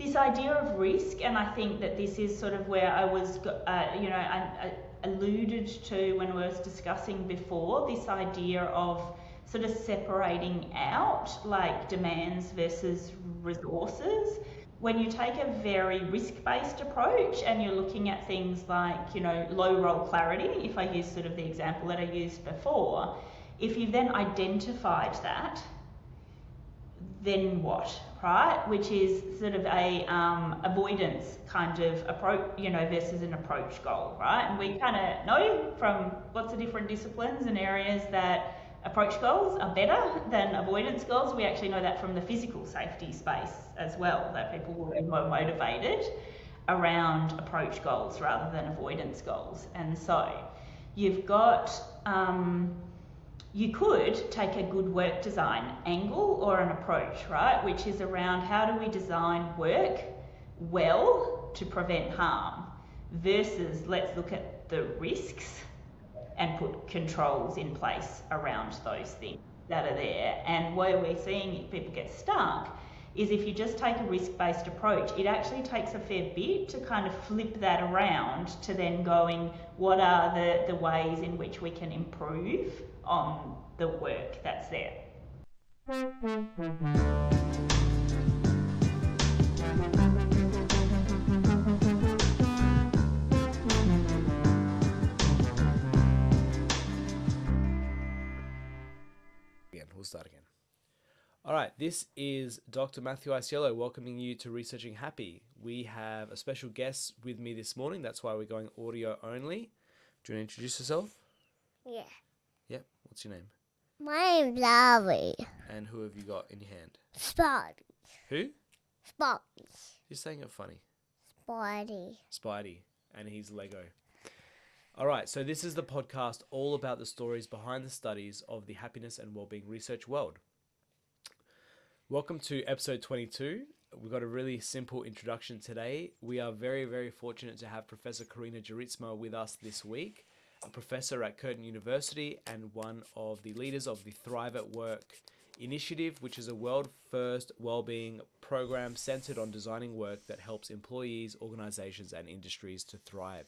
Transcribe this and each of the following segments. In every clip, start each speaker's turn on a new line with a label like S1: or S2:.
S1: this idea of risk, and I think that this is sort of where I was, I alluded to when we was discussing before, this idea of sort of separating out like demands versus resources. When you take a very risk-based approach and you're looking at things like, low role clarity, if I use sort of the example that I used before, if you've then identified that, then what, right? Which is sort of a avoidance kind of approach, versus an approach goal, right? And we kind of know from lots of different disciplines and areas that approach goals are better than avoidance goals. We actually know that from the physical safety space as well, that people will be more motivated around approach goals rather than avoidance goals. And so you've got, you could take a good work design angle or an approach, right? Which is around how do we design work well to prevent harm versus let's look at the risks and put controls in place around those things that are there. And where we're seeing people get stuck is if you just take a risk-based approach, it actually takes a fair bit to kind of flip that around to then going, what are the ways in which we can improve on the work that's there.
S2: We'll start again. All right, this is Dr. Matthew Iasiello welcoming you to Researching Happy. We have a special guest with me this morning. That's why we're going audio only. Do you want to introduce yourself?
S3: Yeah.
S2: Yep. What's your name?
S3: My name's Larry.
S2: And who have you got in your hand?
S3: Spidey.
S2: Who?
S3: Spidey.
S2: You're saying it funny.
S3: Spidey.
S2: Spidey. And he's Lego. All right, so this is the podcast all about the stories behind the studies of the happiness and wellbeing research world. Welcome to episode 22. We've got a really simple introduction today. We are very, very fortunate to have Professor Karina Jorritsma with us this week, a professor at Curtin University and one of the leaders of the Thrive at Work initiative, which is a world-first wellbeing program centered on designing work that helps employees, organizations, and industries to thrive.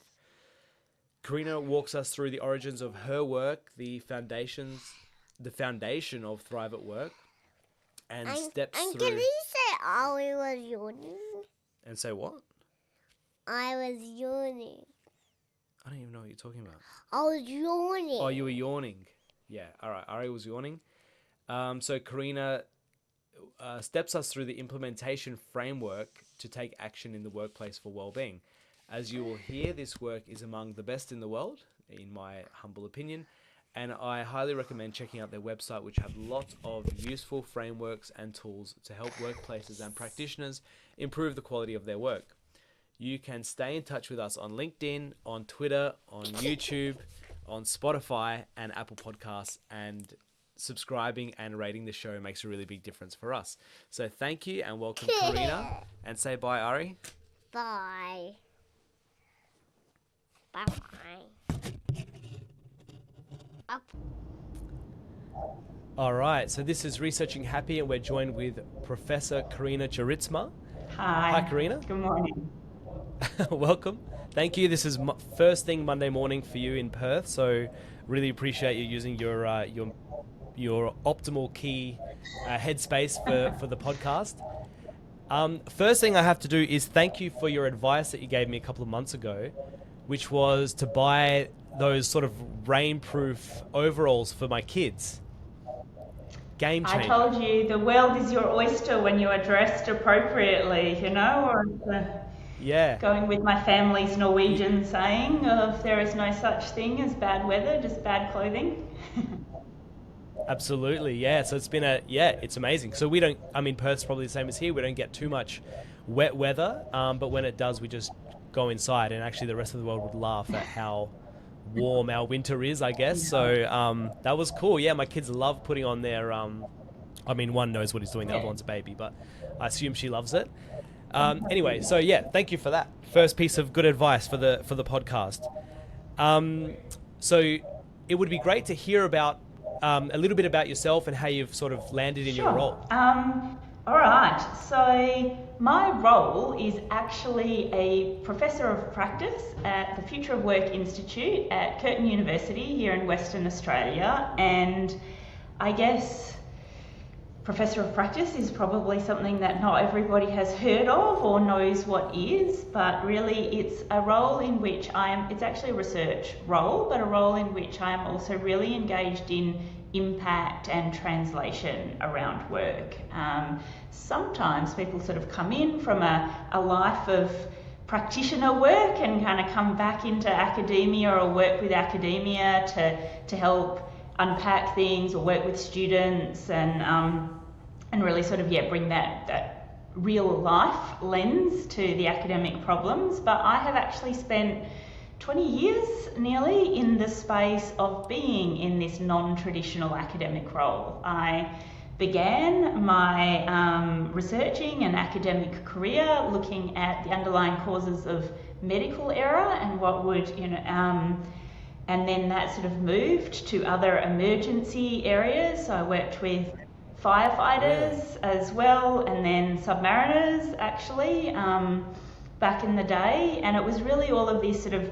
S2: Karina walks us through the origins of her work, the foundation of Thrive at Work, and steps through...
S3: Can you say I was yawning?
S2: And say what?
S3: I was yawning.
S2: I don't even know what you're talking about.
S3: I was yawning.
S2: Oh, you were yawning. Yeah, all right. Ari was yawning. So Karina steps us through the implementation framework to take action in the workplace for well-being. As you will hear, this work is among the best in the world, in my humble opinion, and I highly recommend checking out their website, which have lots of useful frameworks and tools to help workplaces and practitioners improve the quality of their work. You can stay in touch with us on LinkedIn, on Twitter, on YouTube, on Spotify and Apple Podcasts, and subscribing and rating the show makes a really big difference for us. So thank you and welcome, Karina, and say bye, Ari.
S3: Bye. Bye-bye. Up.
S2: All right, so this is Researching Happy, and we're joined with Professor Karina Jorritsma.
S1: Hi.
S2: Hi, Karina.
S1: Good morning.
S2: Welcome. Thank you. This is first thing Monday morning for you in Perth, so really appreciate you using your optimal key headspace for the podcast. First thing I have to do is thank you for your advice that you gave me a couple of months ago, which was to buy those sort of rainproof overalls for my kids. Game changer.
S1: I told you the world is your oyster when you are dressed appropriately, or
S2: yeah.
S1: Going with my family's Norwegian saying of there is no such thing as bad weather, just bad clothing.
S2: Absolutely, yeah. So it's been it's amazing. So Perth's probably the same as here. We don't get too much wet weather, but when it does, we just go inside, and actually the rest of the world would laugh at how warm our winter is, I guess. So that was cool. Yeah, my kids love putting on their one knows what he's doing, the other one's a baby, but I assume she loves it. Anyway, so yeah, thank you for that first piece of good advice for the podcast. So it would be great to hear about a little bit about yourself and how you've sort of landed in your role.
S1: All right, so my role is actually a Professor of Practice at the Future of Work Institute at Curtin University here in Western Australia, and I guess Professor of Practice is probably something that not everybody has heard of or knows what is, but really it's a role in which it's actually a research role, but a role in which I am also really engaged in impact and translation around work. Sometimes people sort of come in from a life of practitioner work and kind of come back into academia or work with academia to help unpack things or work with students and really sort of bring that real life lens to the academic problems. But I have actually spent 20 years nearly in the space of being in this non-traditional academic role. I began my researching and academic career looking at the underlying causes of medical error and what would, and then that sort of moved to other emergency areas. So I worked with firefighters as well, and then submariners actually back in the day. And it was really all of these sort of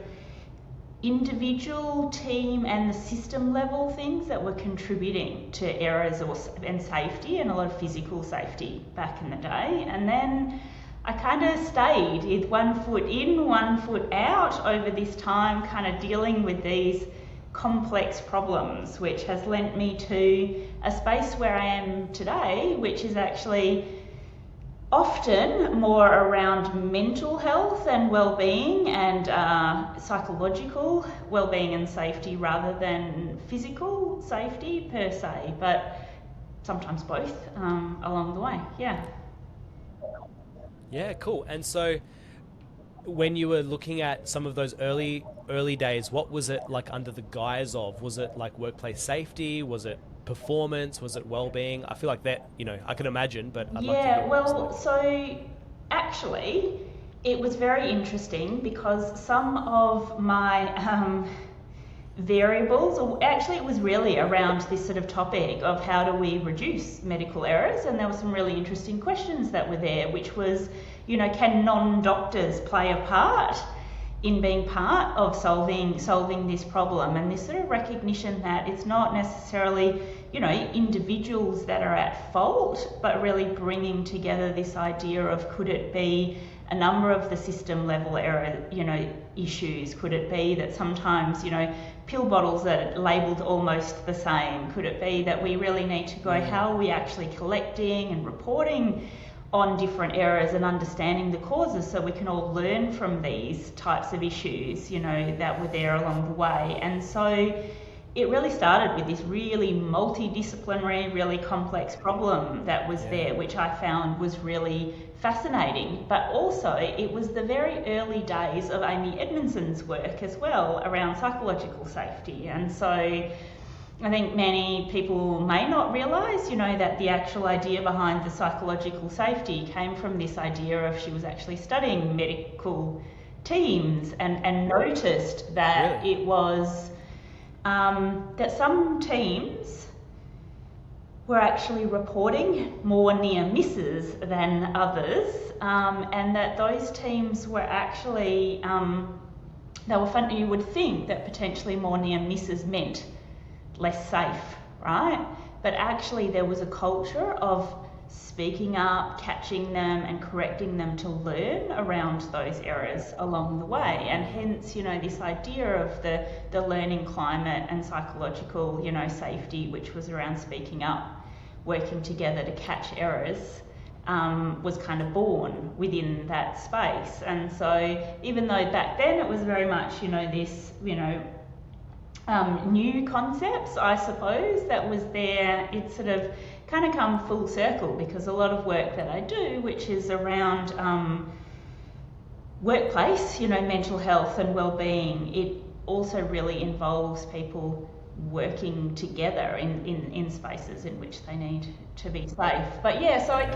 S1: individual, team and the system level things that were contributing to errors and safety, and a lot of physical safety back in the day. And then I kind of stayed with one foot in, one foot out over this time, kind of dealing with these complex problems, which has lent me to a space where I am today, which is actually often more around mental health and well-being and psychological well-being and safety rather than physical safety per se, but sometimes both along the way.
S2: Yeah, cool. And so when you were looking at some of those early days, what was it like under the guise of? Was it like workplace safety? Was it performance? Was it well-being? I feel like that, I can imagine, but I'd love to hear what it was like.
S1: So actually it was very interesting because some of my variables, or actually it was really around this sort of topic of how do we reduce medical errors, and there were some really interesting questions that were there, which was, can non-doctors play a part in being part of solving this problem, and this sort of recognition that it's not necessarily individuals that are at fault, but really bringing together this idea of could it be a number of the system level error issues, could it be that sometimes pill bottles that are labelled almost the same, could it be that we really need to go how are we actually collecting and reporting on different errors and understanding the causes so we can all learn from these types of issues, that were there along the way. And so it really started with this really multidisciplinary, really complex problem that was there, which I found was really fascinating. But also it was the very early days of Amy Edmondson's work as well around psychological safety. And so I think many people may not realise, that the actual idea behind the psychological safety came from this idea of she was actually studying medical teams and noticed that it was that some teams were actually reporting more near misses than others, and that those teams were actually, you would think that potentially more near misses meant less safe, right? But actually there was a culture of speaking up, catching them and correcting them to learn around those errors along the way. And hence, this idea of the learning climate and psychological, safety, which was around speaking up, working together to catch errors, was kind of born within that space. And so even though back then it was very much, this, new concepts, I suppose, that was there, it sort of kind of come full circle, because a lot of work that I do, which is around workplace, mental health and well-being, it also really involves people working together in spaces in which they need to be safe. But so it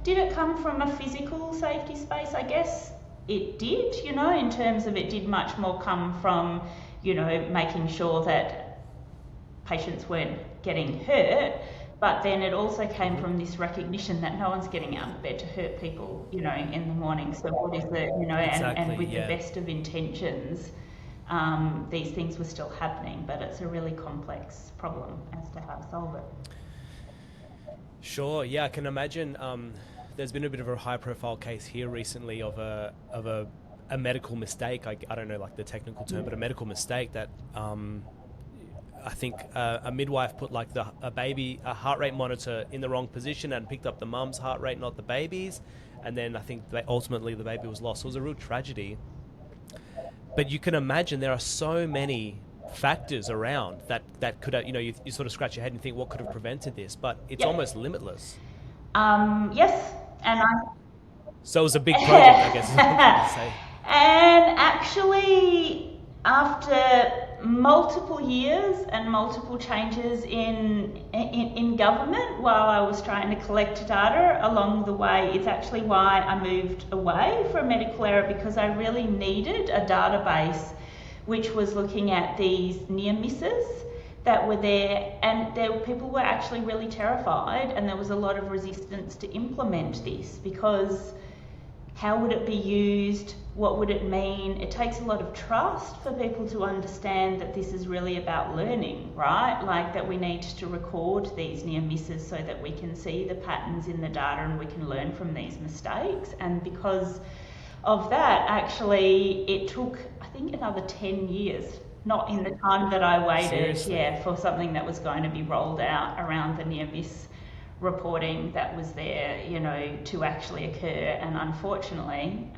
S1: did it come from a physical safety space? I guess it did, in terms of it did much more come from, making sure that patients weren't getting hurt. But then it also came from this recognition that no one's getting out of bed to hurt people, in the morning. So what is the,
S2: Exactly,
S1: and with
S2: yeah.
S1: the best of intentions, these things were still happening, but it's a really complex problem as to how to solve it.
S2: Sure, yeah, I can imagine. There's been a bit of a high-profile case here recently of a medical mistake. I don't know like the technical term, but a medical mistake that I think a midwife put like a heart rate monitor in the wrong position and picked up the mum's heart rate, not the baby's, and then I think ultimately the baby was lost. It was a real tragedy. But you can imagine there are so many factors around that could have, you sort of scratch your head and think what could have prevented this, but it's almost limitless.
S1: Yes, and
S2: So it was a big project, I guess is what I'm trying to say.
S1: And actually, after multiple years and multiple changes in government, while I was trying to collect data along the way, it's actually why I moved away from medical error, because I really needed a database which was looking at these near misses that were there, and people were actually really terrified, and there was a lot of resistance to implement this, because how would it be used? What would it mean? It takes a lot of trust for people to understand that this is really about learning, right? Like that we need to record these near misses so that we can see the patterns in the data and we can learn from these mistakes. And because of that, actually, it took, I think, another 10 years, not in the time that I waited,
S2: Seriously?
S1: for something that was going to be rolled out around the near miss reporting that was there, to actually occur. And unfortunately,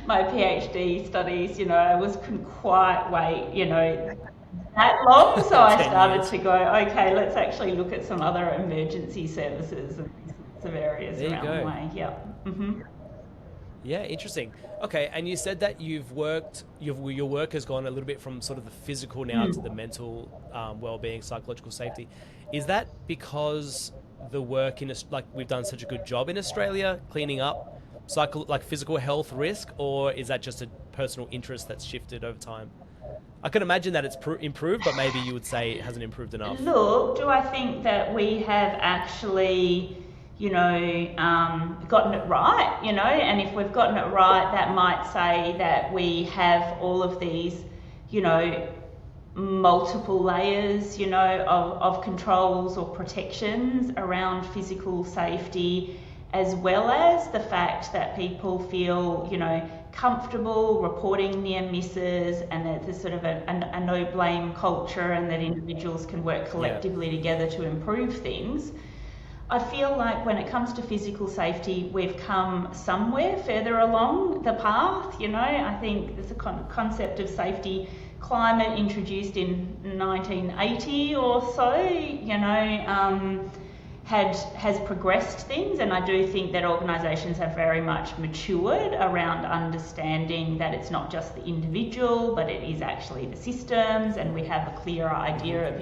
S1: my PhD studies, couldn't quite wait, that long. So I started to go, okay, let's actually look at some other emergency services and these sorts of areas
S2: There you
S1: around
S2: go.
S1: the way. Yeah. Mm-hmm.
S2: Yeah, interesting. Okay, and you said that your work has gone a little bit from sort of the physical now to the mental well-being, psychological safety. Is that because the work we've done such a good job in Australia cleaning up physical health risk, or is that just a personal interest that's shifted over time? I can imagine that it's improved, but maybe you would say it hasn't improved enough.
S1: Look, do I think that we have actually, gotten it right, and if we've gotten it right, that might say that we have all of these, multiple layers, of controls or protections around physical safety, as well as the fact that people feel, comfortable reporting near misses, and that there's sort of a no blame culture, and that individuals can work collectively together to improve things. I feel like when it comes to physical safety, we've come somewhere further along the path. I think there's a concept of safety climate introduced in 1980 or so, has progressed things, and I do think that organisations have very much matured around understanding that it's not just the individual, but it is actually the systems, and we have a clear idea of,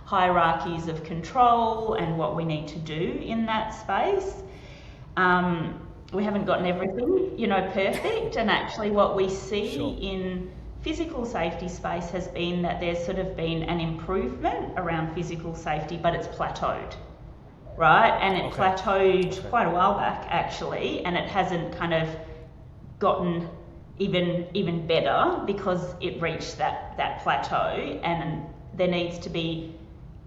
S1: hierarchies of control and what we need to do in that space. We haven't gotten everything, perfect, and actually what we see in physical safety space has been that there's sort of been an improvement around physical safety, but it's plateaued, right? And it plateaued quite a while back, actually, and it hasn't kind of gotten even better, because it reached that plateau, and there needs to be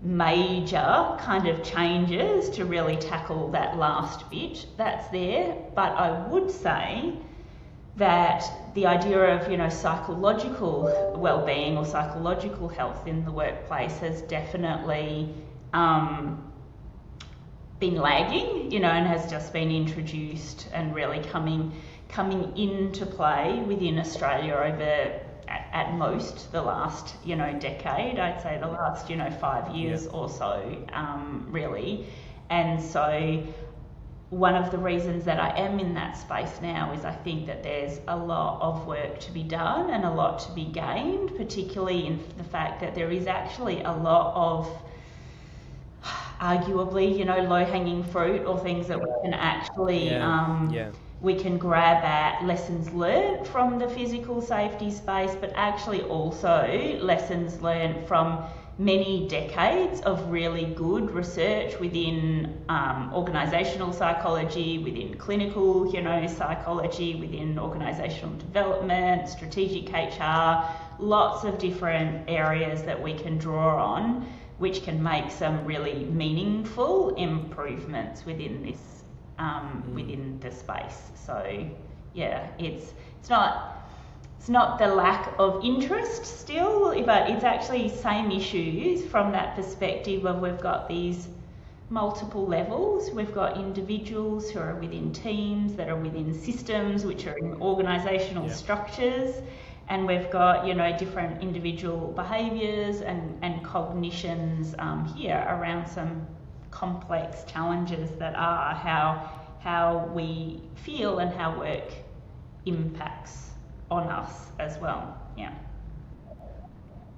S1: major kind of changes to really tackle that last bit that's there. But I would say that the idea of, psychological well-being or psychological health in the workplace has definitely been lagging, and has just been introduced and really coming into play within Australia over at most the last, decade. I'd say the last, 5 years or so, really. And so one of the reasons that I am in that space now is I think that there's a lot of work to be done and a lot to be gained, particularly in the fact that there is actually a lot of arguably, low-hanging fruit, or things that we can actually we can grab at, lessons learned from the physical safety space, but actually also lessons learned from many decades of really good research within organisational psychology, within clinical, psychology, within organisational development, strategic HR, lots of different areas that we can draw on, which can make some really meaningful improvements within this, within the space. So yeah, it's not the lack of interest still, but it's actually same issues from that perspective of we've got these multiple levels. We've got individuals who are within teams, that are within systems, which are in organisational structures, and we've got, different individual behaviours and cognitions here around some complex challenges that are how we feel and how work impacts on us as well.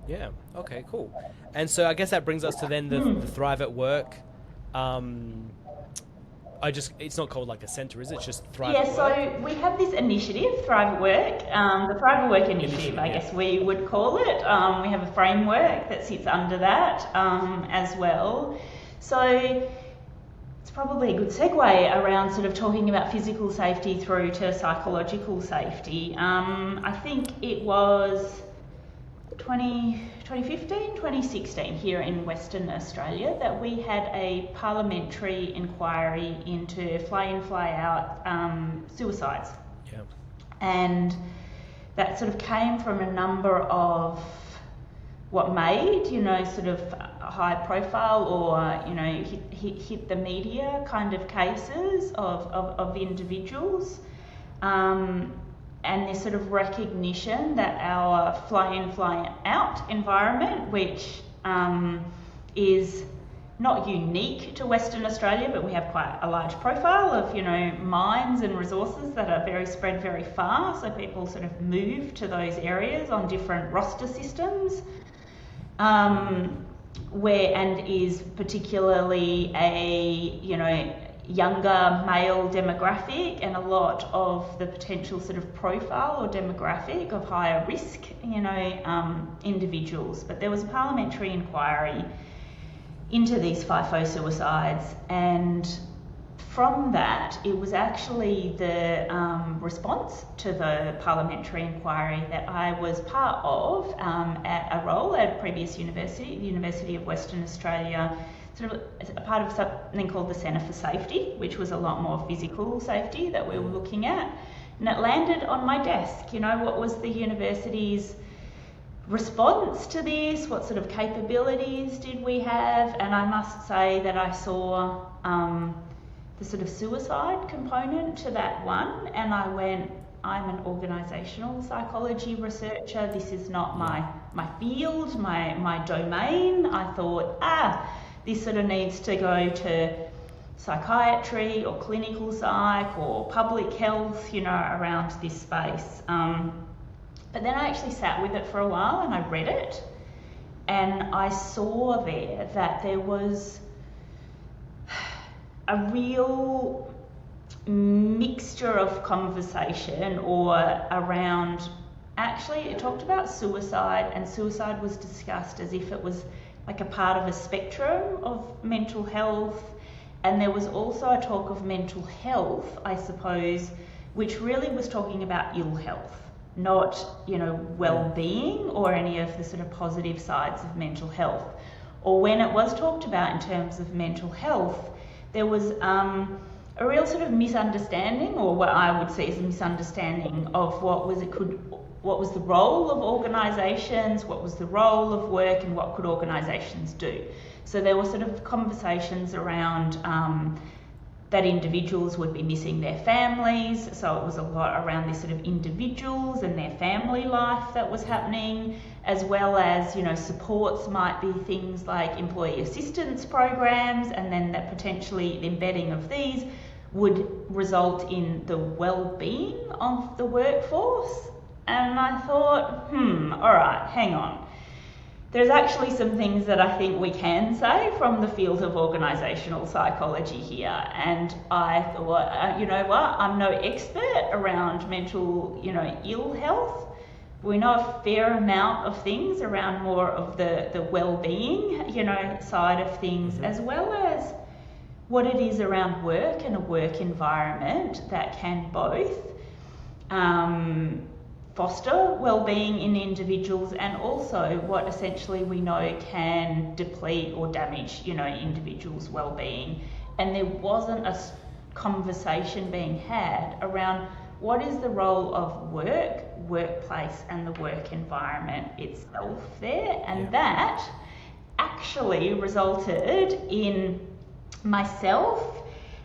S2: Yeah, okay, cool. And so I guess that brings us to then the Thrive at Work. It's not called like a centre, is it? It's just Thrive at Work?
S1: So we have this initiative, Thrive at Work, the Thrive at Work initiative, I guess we would call it. We have a framework that sits under that as well. So it's probably a good segue around sort of talking about physical safety through to psychological safety. I think it was 2015, 2016 here in Western Australia that we had a parliamentary inquiry into fly-in, fly-out suicides.
S2: Yeah. And
S1: that sort of came from a number of what made, sort of high profile or, hit the media kind of cases of individuals. And this sort of recognition that our fly-in, fly-out environment, which is not unique to Western Australia, but we have quite a large profile of, mines and resources that are spread very far, so people sort of move to those areas on different roster systems, and is particularly a, younger male demographic, and a lot of the potential sort of profile or demographic of higher risk, individuals. But there was a parliamentary inquiry into these FIFO suicides, and from that it was actually the response to the parliamentary inquiry that I was part of at a role at a previous university, the University of Western Australia, sort of a part of something called the Centre for Safety, which was a lot more physical safety that we were looking at. And it landed on my desk, what was the university's response to this? What sort of capabilities did we have? And I must say that I saw the sort of suicide component to that one, and I went, I'm an organisational psychology researcher, this is not my field, my domain. I thought, this sort of needs to go to psychiatry or clinical psych or public health, around this space. But then I actually sat with it for a while and I read it, and I saw there that there was a real mixture of conversation or around, actually it talked about suicide, and suicide was discussed as if it was like a part of a spectrum of mental health. And there was also a talk of mental health, I suppose, which really was talking about ill health, not, well-being or any of the sort of positive sides of mental health. Or when it was talked about in terms of mental health, there was a real sort of misunderstanding, or what I would see as a misunderstanding of what was the role of organisations, what was the role of work, and what could organisations do. So there were sort of conversations around that individuals would be missing their families, so it was a lot around this sort of individuals and their family life that was happening, as well as, supports might be things like employee assistance programs, and then that potentially the embedding of these would result in the well-being of the workforce. And I thought, all right, hang on. There's actually some things that I think we can say from the field of organisational psychology here. And I thought, you know what, I'm no expert around mental, ill health, we know a fair amount of things around more of the well-being, side of things, as well as what it is around work and a work environment that can both foster well-being in individuals, and also what essentially we know can deplete or damage, individuals' well-being. And there wasn't a conversation being had around what is the role of work, workplace, and the work environment itself there. And that actually resulted in myself,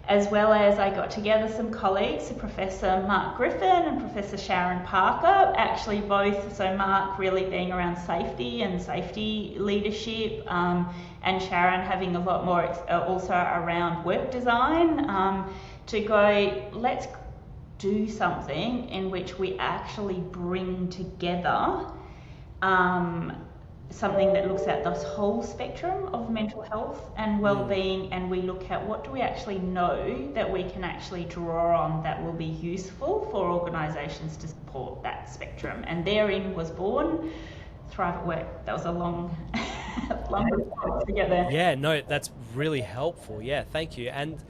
S1: as well as I got together some colleagues, so Professor Mark Griffin and Professor Sharon Parker, actually both, so Mark really being around safety and safety leadership, and Sharon having a lot more also around work design, to go, let's do something in which we actually bring together something that looks at this whole spectrum of mental health and well-being, and we look at what do we actually know that we can actually draw on that will be useful for organisations to support that spectrum. And therein was born Thrive at Work. That was a long response together.
S2: Yeah, no, that's really helpful. Yeah, thank you. And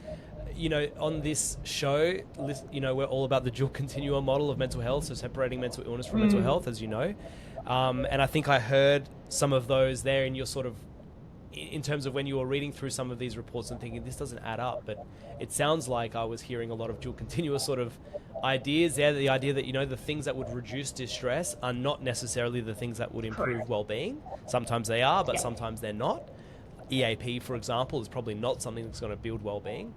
S2: on this show, we're all about the dual continuum model of mental health, so separating mental illness from mental health, as you know. And I think I heard some of those there in your sort of, in terms of when you were reading through some of these reports and thinking, this doesn't add up. But it sounds like I was hearing a lot of dual continuous sort of ideas there. The idea that, the things that would reduce distress are not necessarily the things that would improve well-being. Sometimes they are, but sometimes they're not. EAP, for example, is probably not something that's going to build well-being.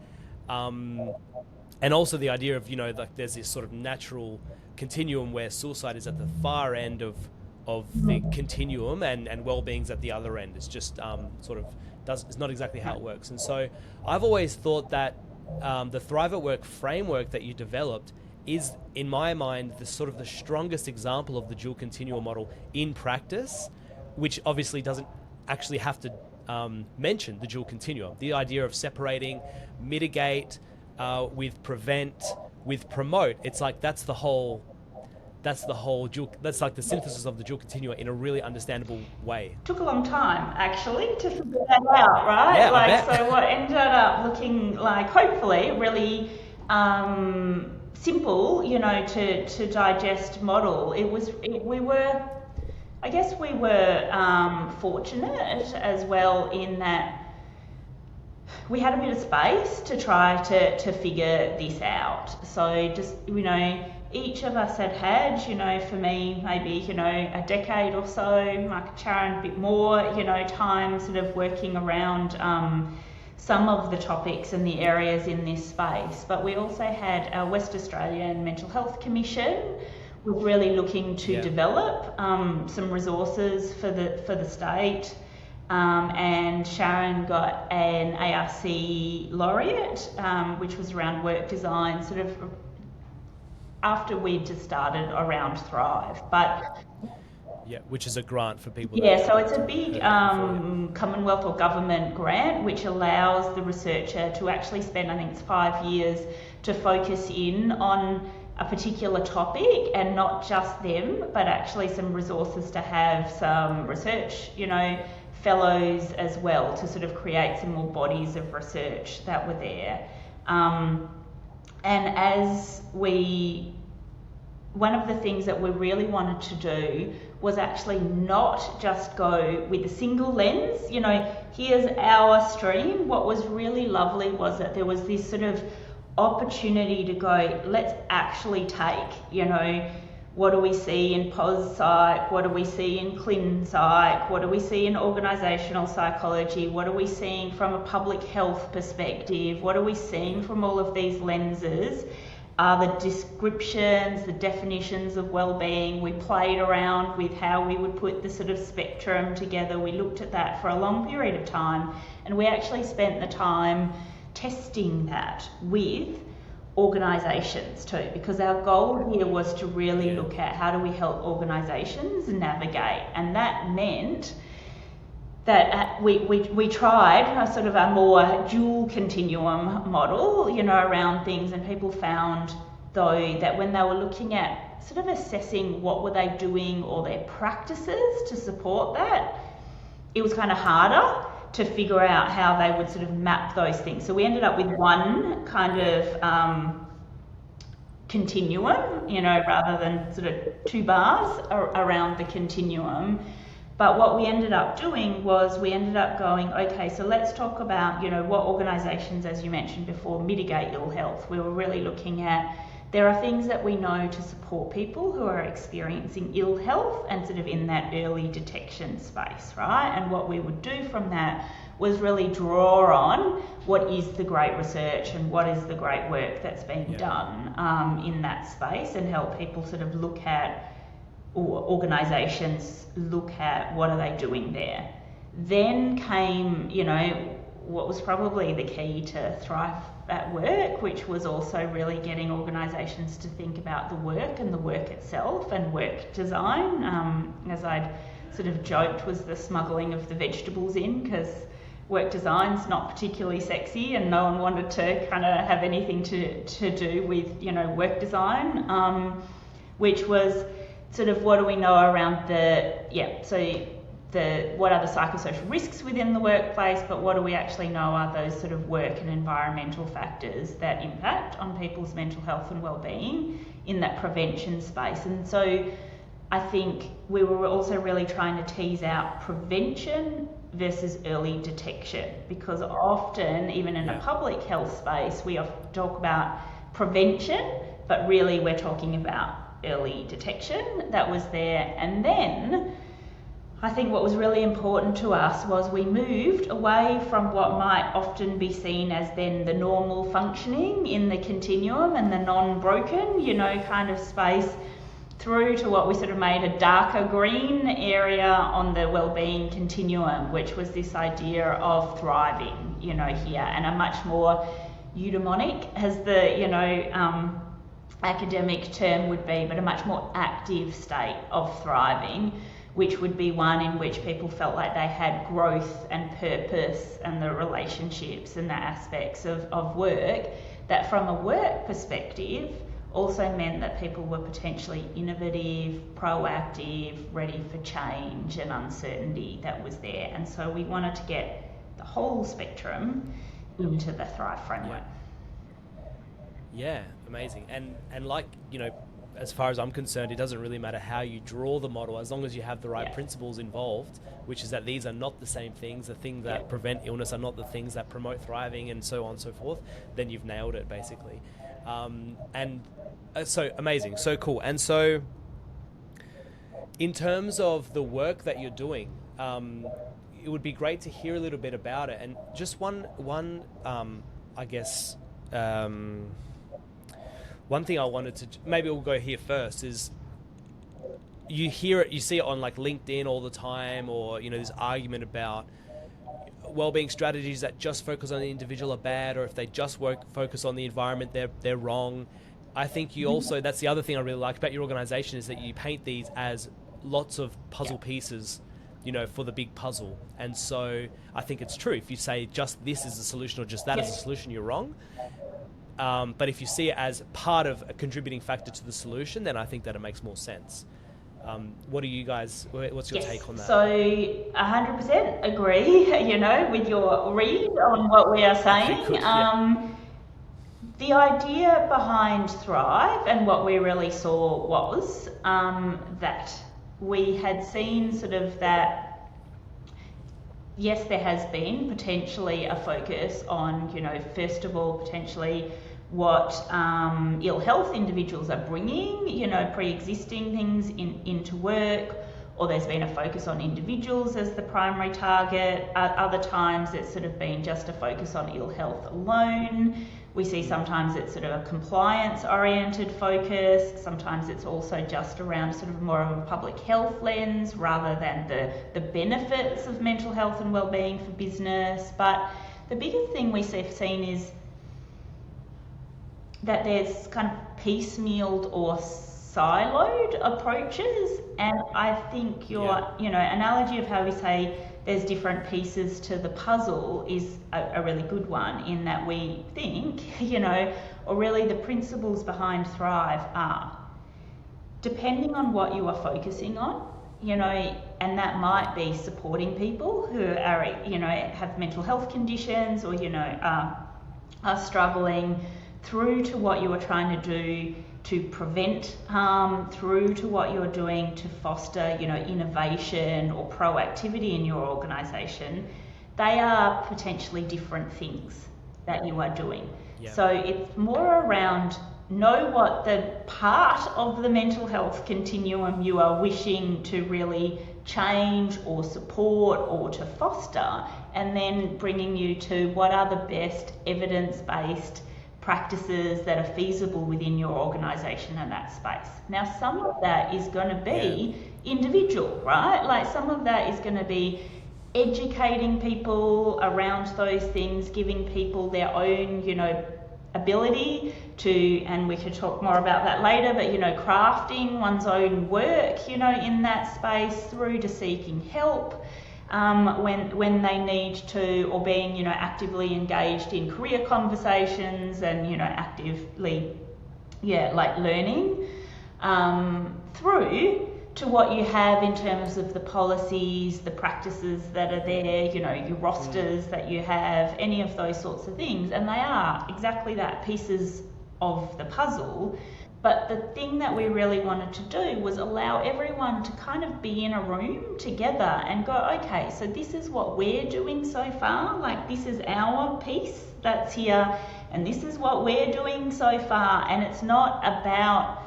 S2: And also the idea of, like there's this sort of natural continuum where suicide is at the far end of the continuum and well-being's at the other end. It's just it's not exactly how it works. And so I've always thought that the Thrive at Work framework that you developed is, in my mind, the sort of the strongest example of the dual continuum model in practice, which obviously doesn't actually have to mention the dual continuum. The idea of separating, mitigate, with prevent, with promote. It's like that's the whole dual, that's like the synthesis of the dual continuum in a really understandable way.
S1: Took a long time actually to figure that out, right?
S2: Yeah, I bet.
S1: So what ended up looking like, hopefully, really simple, to digest model. We were fortunate as well in that we had a bit of space to try to figure this out. So just, each of us had, for me, maybe, a decade or so, Mark and Sharon a bit more, time sort of working around some of the topics and the areas in this space. But we also had our West Australian Mental Health Commission was really looking to develop some resources for the state. And Sharon got an ARC laureate, which was around work design, sort of after we'd just started around Thrive. But
S2: which is a grant for people.
S1: So it's a big Commonwealth or government grant which allows the researcher to actually spend, I think it's 5 years, to focus in on a particular topic, and not just them, but actually some resources to have some research, fellows as well, to sort of create some more bodies of research that were there. And as one of the things that we really wanted to do was actually not just go with a single lens, here's our stream. What was really lovely was that there was this sort of opportunity to go, let's actually take, what do we see in pos psych, what do we see in clin psych, what do we see in organisational psychology, what are we seeing from a public health perspective, what are we seeing from all of these lenses, the descriptions, the definitions of well-being. We played around with how we would put the sort of spectrum together. We looked at that for a long period of time, and we actually spent the time testing that with organisations too, because our goal here was to really look at how do we help organisations navigate, and that meant that we tried a sort of a more dual continuum model, around things, and people found though, that when they were looking at sort of assessing what were they doing or their practices to support that, it was kind of harder to figure out how they would sort of map those things. So we ended up with one kind of continuum, you know, rather than sort of two bars around the continuum. But what we ended up doing was we ended up going, okay, so let's talk about, you know, what organisations, as you mentioned before, mitigate ill health. We were really looking at, there are things that we know to support people who are experiencing ill health and sort of in that early detection space, right? And what we would do from that was really draw on what is the great research and what is the great work that's been done in that space, and help people sort of look at, or organisations look at, what are they doing there. Then came, you know, what was probably the key to Thrive at Work, which was also really getting organisations to think about the work and the work itself and work design. As I'd sort of joked, was the smuggling of the vegetables in, because work design's not particularly sexy and no one wanted to kind of have anything to do with, you know, work design, which was sort of what do we know around what are the psychosocial risks within the workplace, but what do we actually know are those sort of work and environmental factors that impact on people's mental health and well-being in that prevention space. And so I think we were also really trying to tease out prevention versus early detection, because often, even in a public health space, we often talk about prevention, but really we're talking about early detection that was there. And then I think what was really important to us was we moved away from what might often be seen as then the normal functioning in the continuum and the non-broken, you know, kind of space, through to what we sort of made a darker green area on the wellbeing continuum, which was this idea of thriving, you know, here, and a much more eudaimonic, as the, you know, academic term would be, but a much more active state of thriving, which would be one in which people felt like they had growth and purpose and the relationships and the aspects of work, that from a work perspective also meant that people were potentially innovative, proactive, ready for change and uncertainty that was there. And so we wanted to get the whole spectrum into the Thrive framework.
S2: Yeah, amazing. And like, you know, as far as I'm concerned, it doesn't really matter how you draw the model, as long as you have the right principles involved, which is that these are not the same things. The things that prevent illness are not the things that promote thriving, and so on and so forth. Then you've nailed it, basically. So amazing, so cool. And so in terms of the work that you're doing, it would be great to hear a little bit about it. And just one I guess, one thing I wanted to, maybe we'll go here first, is you hear it, you see it on like LinkedIn all the time, or, you know, this argument about wellbeing strategies that just focus on the individual are bad, or if they just focus on the environment, they're wrong. I think you also, that's the other thing I really like about your organization, is that you paint these as lots of puzzle pieces, you know, for the big puzzle. And so I think it's true. If you say just this is the solution or just that is the solution, you're wrong. But if you see it as part of a contributing factor to the solution, then I think that it makes more sense. What do you guys, what's your take on that?
S1: So 100% agree, you know, with your read on what we are saying. The idea behind Thrive and what we really saw was that we had seen sort of that, yes, there has been potentially a focus on, you know, first of all, potentially what ill health individuals are bringing, you know, pre-existing things into work, or there's been a focus on individuals as the primary target. Other times it's sort of been just a focus on ill health alone. We see sometimes it's sort of a compliance-oriented focus. Sometimes it's also just around sort of more of a public health lens rather than the benefits of mental health and well-being for business. But the biggest thing we've seen is that there's kind of piecemealed or siloed approaches, and I think your you know, analogy of how we say there's different pieces to the puzzle is a really good one, in that we think, or really the principles behind Thrive are, depending on what you are focusing on, and that might be supporting people who are, have mental health conditions, or, are struggling, through to what you are trying to do to prevent harm, through to what you're doing to foster, innovation or proactivity in your organisation. They are potentially different things that you are doing.
S2: Yeah.
S1: So it's more around, know what the part of the mental health continuum you are wishing to really change or support or to foster, and then bringing you to what are the best evidence-based practices that are feasible within your organisation in that space. Now, some of that is going to be individual, right? Like some of that is going to be educating people around those things, giving people their own, ability to, and we could talk more about that later, but, crafting one's own work, in that space, through to seeking help when they need to, or being, actively engaged in career conversations and, actively, learning, through to what you have in terms of the policies, the practices that are there, your rosters that you have, any of those sorts of things. And they are exactly that, pieces of the puzzle. But the thing that we really wanted to do was allow everyone to kind of be in a room together and go, okay, so this is what we're doing so far, like this is our piece that's here, and this is what we're doing so far. And it's not about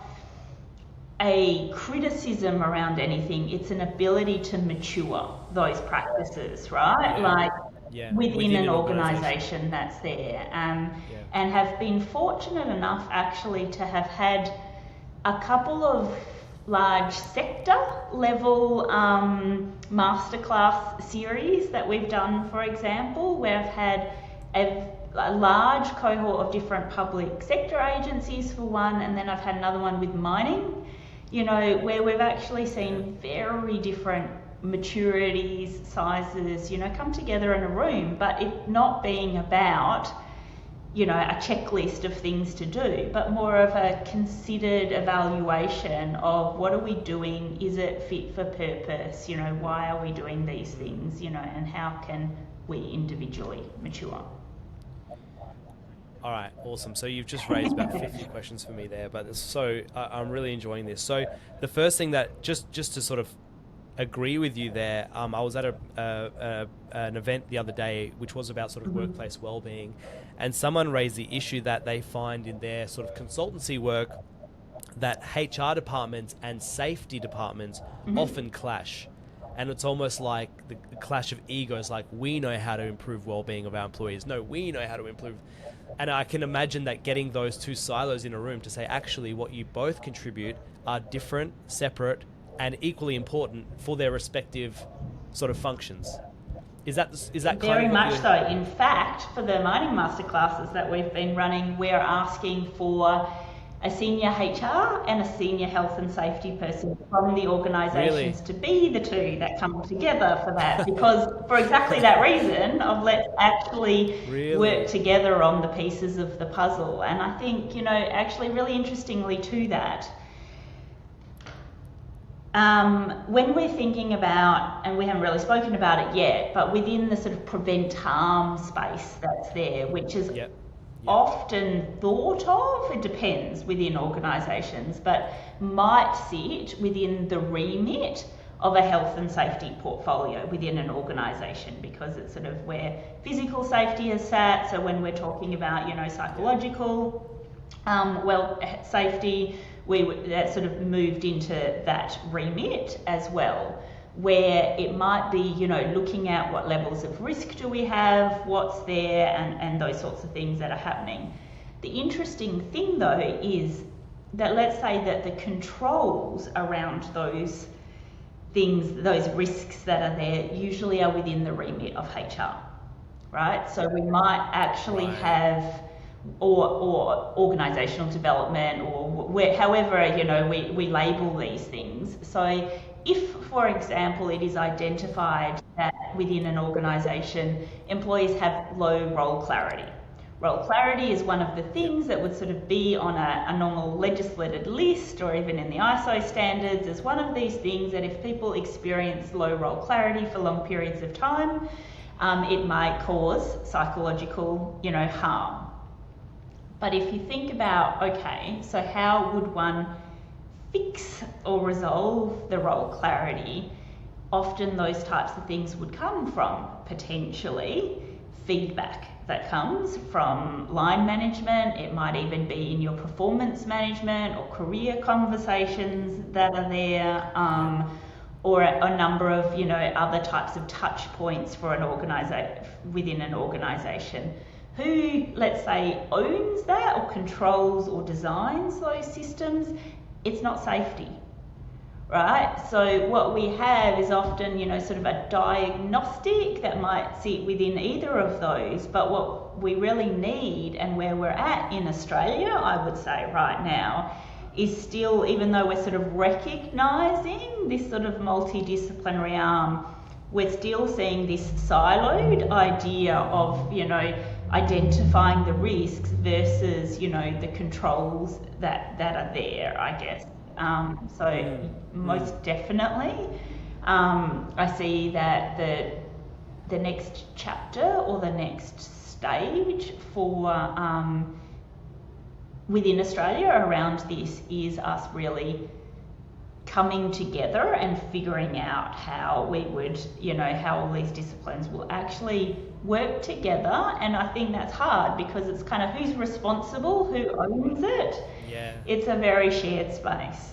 S1: a criticism around anything, it's an ability to mature those practices, right? Within an organisation that's there. And have been fortunate enough actually to have had a couple of large sector level masterclass series that we've done, for example, where I've had a large cohort of different public sector agencies for one, and then I've had another one with mining, where we've actually seen very different maturities, sizes, come together in a room, but it not being about, a checklist of things to do, but more of a considered evaluation of what are we doing, is it fit for purpose, why are we doing these things, and how can we individually mature.
S2: All right, awesome. So you've just raised about 50 questions for me there, but I'm really enjoying this. So the first thing that, just to sort of agree with you there, I was at an event the other day which was about sort of workplace well-being, and someone raised the issue that they find in their sort of consultancy work that HR departments and safety departments often clash. And it's almost like the clash of egos, like we know how to improve well-being of our employees. No, we know how to improve. And I can imagine that getting those two silos in a room to say, actually, what you both contribute are different, separate, and equally important for their respective sort of functions. Is that kind
S1: very
S2: of
S1: much so? In fact, for the mining masterclasses that we've been running, we're asking for a senior HR and a senior health and safety person from the organisations to be the two that come together for that, because for exactly that reason of let's actually work together on the pieces of the puzzle. And I think, actually really interestingly to that, when we're thinking about, and we haven't really spoken about it yet, but within the sort of prevent harm space that's there, which is often thought of, it depends within organisations, but might sit within the remit of a health and safety portfolio within an organisation, because it's sort of where physical safety is sat. So when we're talking about, psychological safety, that sort of moved into that remit as well, where it might be, looking at what levels of risk do we have, what's there, and those sorts of things that are happening. The interesting thing, though, is that let's say that the controls around those things, those risks that are there, usually are within the remit of HR, right? So we might actually have, or organisational development, or however, we label these things. So if, for example, it is identified that within an organisation, employees have low role clarity. Role clarity is one of the things that would sort of be on a normal legislated list, or even in the ISO standards, as one of these things that if people experience low role clarity for long periods of time, it might cause psychological, harm. But if you think about, okay, so how would one fix or resolve the role clarity? Often those types of things would come from potentially feedback that comes from line management. It might even be in your performance management or career conversations that are there, or a number of other types of touch points for an organisation within an organisation. Who, let's say, owns that or controls or designs those systems? It's not safety, right? So what we have is often, sort of a diagnostic that might sit within either of those, but what we really need, and where we're at in Australia, I would say right now, is still, even though we're sort of recognising this sort of multidisciplinary arm, we're still seeing this siloed idea of, identifying the risks versus, the controls that are there, I guess. Most definitely, I see that the next chapter or the next stage for within Australia around this is us really coming together and figuring out how we would, how all these disciplines will actually work together. And I think that's hard because it's kind of who's responsible, who owns it.
S2: Yeah.
S1: It's a very shared space.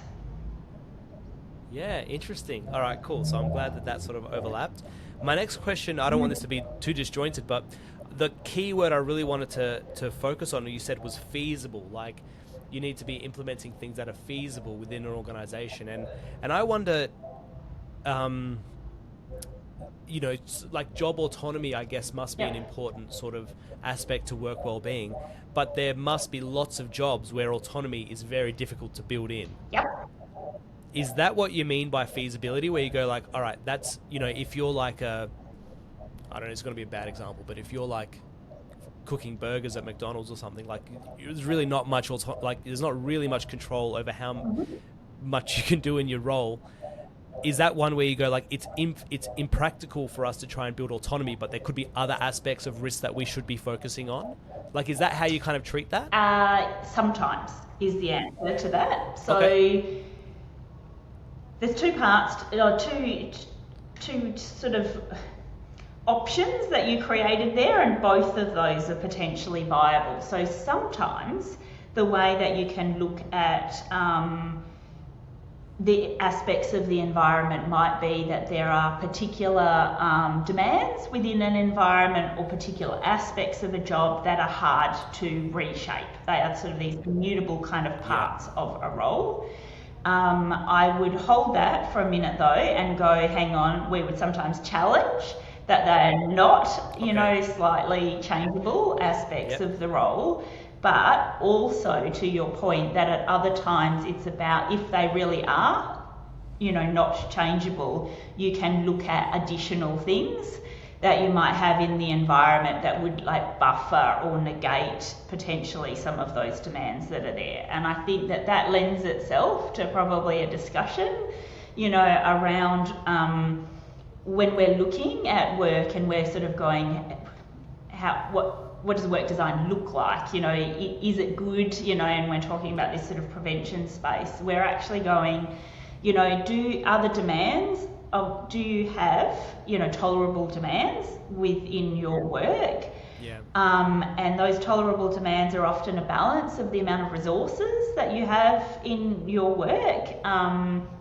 S2: Yeah, interesting. All right, cool. So I'm glad that sort of overlapped. My next question, I don't want this to be too disjointed, but the key word I really wanted to focus on, you said, was feasible. Like, you need to be implementing things that are feasible within an organization. And I wonder, like job autonomy, I guess, must be an important sort of aspect to work well-being, but there must be lots of jobs where autonomy is very difficult to build in.
S1: Yep.
S2: Is that what you mean by feasibility, where you go like, all right, that's, if you're like I don't know, it's going to be a bad example, but if you're like cooking burgers at McDonald's or something, like there's really not much, there's not really much control over how much you can do in your role. Is that one where you go like, it's impractical for us to try and build autonomy, but there could be other aspects of risk that we should be focusing on? Like, is that how you kind of treat that?
S1: Sometimes is the answer to that. So there's two parts, two sort of options that you created there, and both of those are potentially viable. So sometimes the way that you can look at the aspects of the environment might be that there are particular demands within an environment or particular aspects of a job that are hard to reshape. They are sort of these immutable kind of parts of a role. I would hold that for a minute though and go, hang on, we would sometimes challenge that they're not, slightly changeable aspects of the role. But also, to your point, that at other times it's about if they really are, not changeable, you can look at additional things that you might have in the environment that would like buffer or negate potentially some of those demands that are there. And I think that lends itself to probably a discussion, around when we're looking at work and we're sort of going, what does work design look like? Is it good? And we're talking about this sort of prevention space. We're actually going, do you have, tolerable demands within your work?
S2: Yeah.
S1: And those tolerable demands are often a balance of the amount of resources that you have in your work.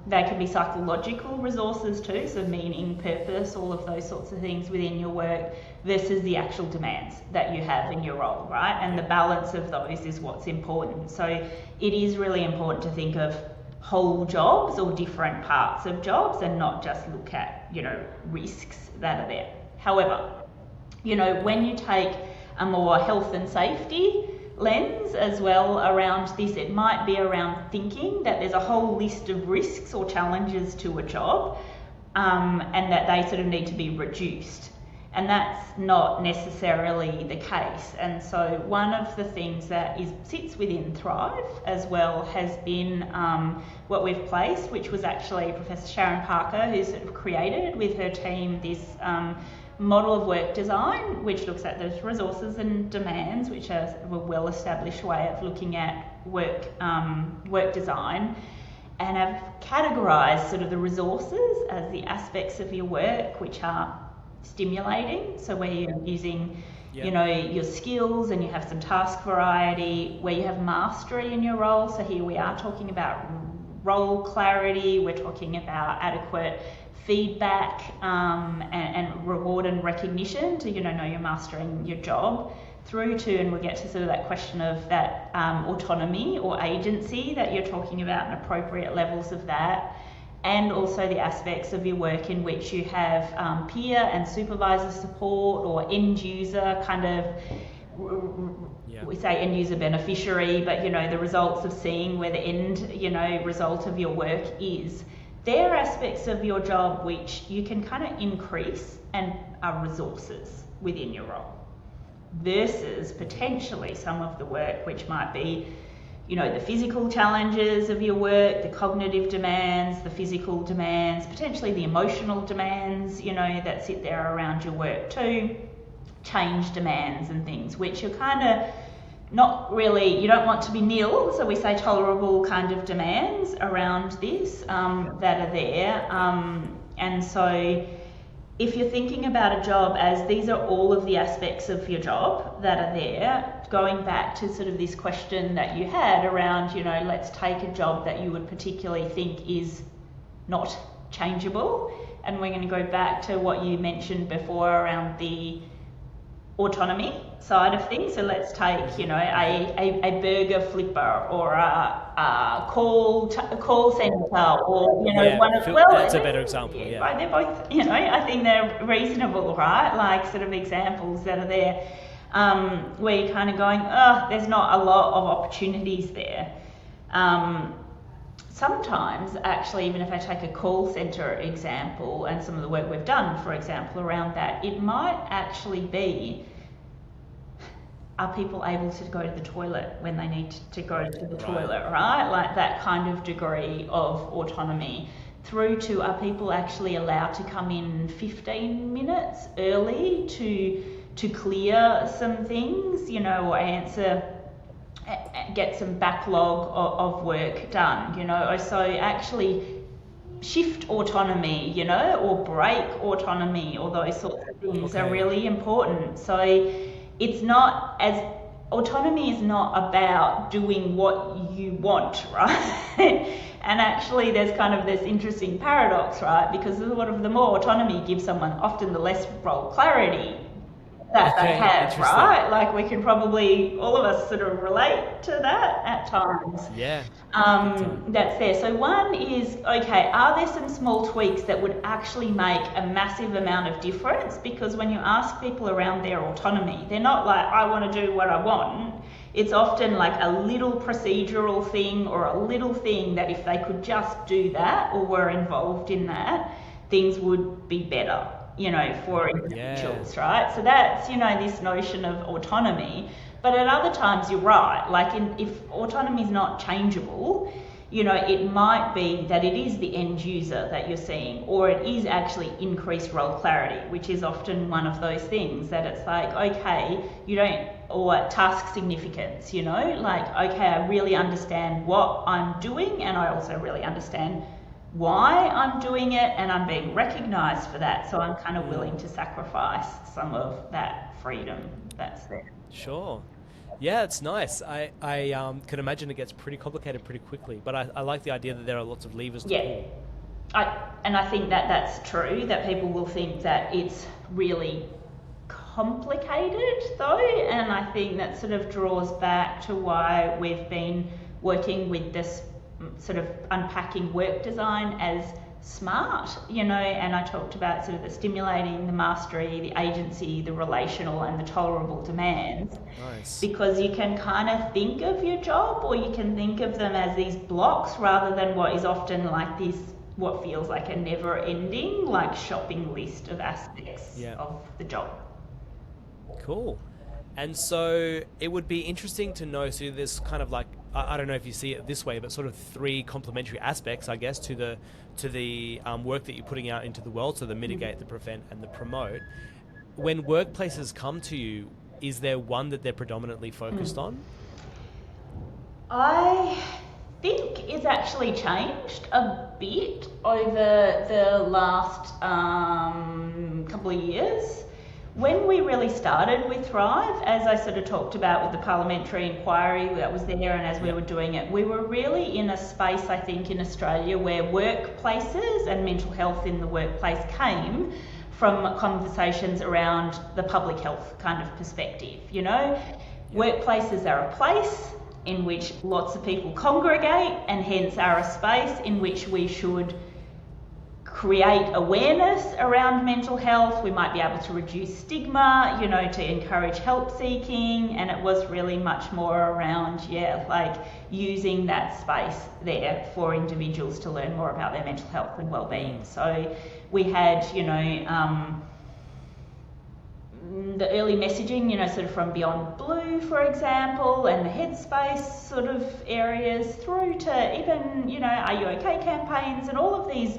S1: They can be psychological resources too, so meaning, purpose, all of those sorts of things within your work, versus the actual demands that you have in your role, right? And the balance of those is what's important. So it is really important to think of whole jobs or different parts of jobs and not just look at, risks that are there. However, when you take a more health and safety lens as well around this, it might be around thinking that there's a whole list of risks or challenges to a job, and that they sort of need to be reduced. And that's not necessarily the case. And so one of the things that sits within Thrive as well has been what we've placed, which was actually Professor Sharon Parker, who sort of created with her team this model of work design, which looks at those resources and demands, which are sort of a well-established way of looking at work design, and have categorised sort of the resources as the aspects of your work which are stimulating, so where you're using your skills and you have some task variety, where you have mastery in your role. So here we are talking about role clarity, we're talking about adequate feedback and reward and recognition to know you're mastering your job, through to, and we'll get to sort of that question of that autonomy or agency that you're talking about and appropriate levels of that, and also the aspects of your work in which you have peer and supervisor support or end user kind of, we say end user beneficiary, but the results of seeing where the end result of your work is. They're aspects of your job which you can kind of increase and are resources within your role, versus potentially some of the work which might be the physical challenges of your work, the cognitive demands, the physical demands, potentially the emotional demands, that sit there around your work too, change demands and things, which are kind of not really, you don't want to be nil, so we say tolerable kind of demands around this that are there. And so if you're thinking about a job as these are all of the aspects of your job that are there, going back to sort of this question that you had around, let's take a job that you would particularly think is not changeable, and we're going to go back to what you mentioned before around the autonomy side of things. So let's take, a burger flipper or a call center, or one of,
S2: that's a better example.
S1: Right, they're both, I think they're reasonable, right? Like sort of examples that are there, where you're kind of going, there's not a lot of opportunities there. Sometimes, actually, even if I take a call center example and some of the work we've done, for example, around that, it might actually be, are people able to go to the toilet when they need to go to the toilet, right? Like that kind of degree of autonomy, through to, are people actually allowed to come in 15 minutes early to clear some things, or get some backlog of work done, so actually shift autonomy, or break autonomy, or those sorts of things are really important. So it's not as, autonomy is not about doing what you want, right? And actually there's kind of this interesting paradox, right? Because the more autonomy you give someone, often the less role clarity that they have, right? Like we can probably, all of us sort of relate to that at times. That's there. So one is, are there some small tweaks that would actually make a massive amount of difference? Because when you ask people around their autonomy, they're not like, I want to do what I want. It's often like a little procedural thing or a little thing that if they could just do that or were involved in that, things would be better, for individuals, right? So that's, this notion of autonomy. But at other times, you're right. Like if autonomy is not changeable, it might be that it is the end user that you're seeing, or it is actually increased role clarity, which is often one of those things that it's like, or task significance, like, I really understand what I'm doing, and I also really understand why I'm doing it, and I'm being recognized for that, so I'm kind of willing to sacrifice some of that freedom that's there.
S2: Sure. Yeah, it's nice. I can imagine it gets pretty complicated pretty quickly, but I like the idea that there are lots of levers to pull.
S1: I think that that's true, that people will think that it's really complicated though, and I think that sort of draws back to why we've been working with this sort of unpacking work design as SMART, and I talked about sort of the stimulating, the mastery, the agency, the relational, and the tolerable demands.
S2: Nice.
S1: Because you can kind of think of your job, or you can think of them as these blocks rather than what is often like this what feels like a never-ending, like, shopping list of aspects of the job.
S2: Cool. And so it would be interesting to know, so there's kind of like, I don't know if you see it this way, but sort of three complementary aspects, I guess, to the work that you're putting out into the world, so the mitigate, the prevent, and the promote. When workplaces come to you, is there one that they're predominantly focused on?
S1: I think it's actually changed a bit over the last couple of years. When we really started with Thrive, as I sort of talked about with the parliamentary inquiry that was there, and as we were doing it, we were really in a space, I think, in Australia where workplaces and mental health in the workplace came from conversations around the public health kind of perspective. You know, workplaces are a place in which lots of people congregate, and hence are a space in which we should create awareness around mental health. We might be able to reduce stigma, you know, to encourage help seeking, and it was really much more around, like using that space there for individuals to learn more about their mental health and well-being. So we had, you know, the early messaging, you know, sort of from Beyond Blue, for example, and the Headspace sort of areas, through to even, you know, Are You OK campaigns, and all of these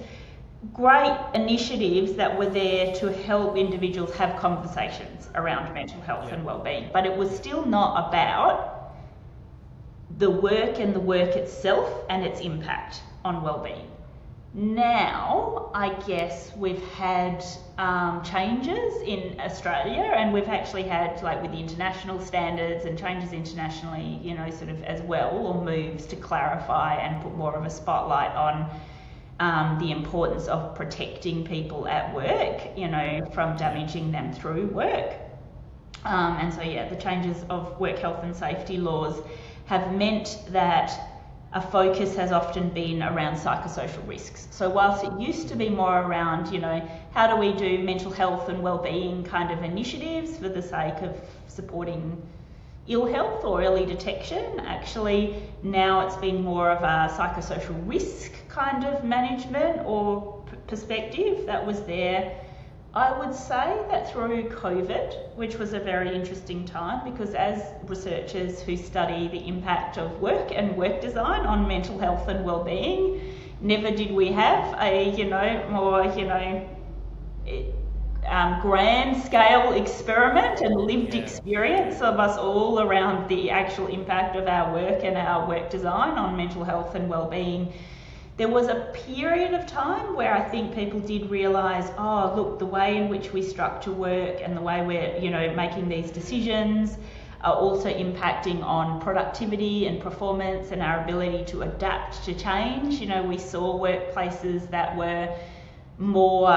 S1: great initiatives that were there to help individuals have conversations around mental health and well-being. But it was still not about the work and the work itself and its impact on well-being. Now, I guess we've had changes in Australia, and we've actually had, like, with the international standards and changes internationally, you know, sort of as well, or moves to clarify and put more of a spotlight on the importance of protecting people at work, you know, from damaging them through work. And so, the changes of work health and safety laws have meant that a focus has often been around psychosocial risks. So whilst it used to be more around, you know, how do we do mental health and well-being kind of initiatives for the sake of supporting ill health or early detection, actually now it's been more of a psychosocial risk kind of management or perspective that was there. I would say that through COVID, which was a very interesting time, because as researchers who study the impact of work and work design on mental health and well-being, never did we have a, you know, more, you know, grand scale experiment and lived experience of us all around the actual impact of our work and our work design on mental health and well-being. There was a period of time where I think people did realise, oh, look, the way in which we structure work and the way we're, you know, making these decisions are also impacting on productivity and performance and our ability to adapt to change. You know, we saw workplaces that were more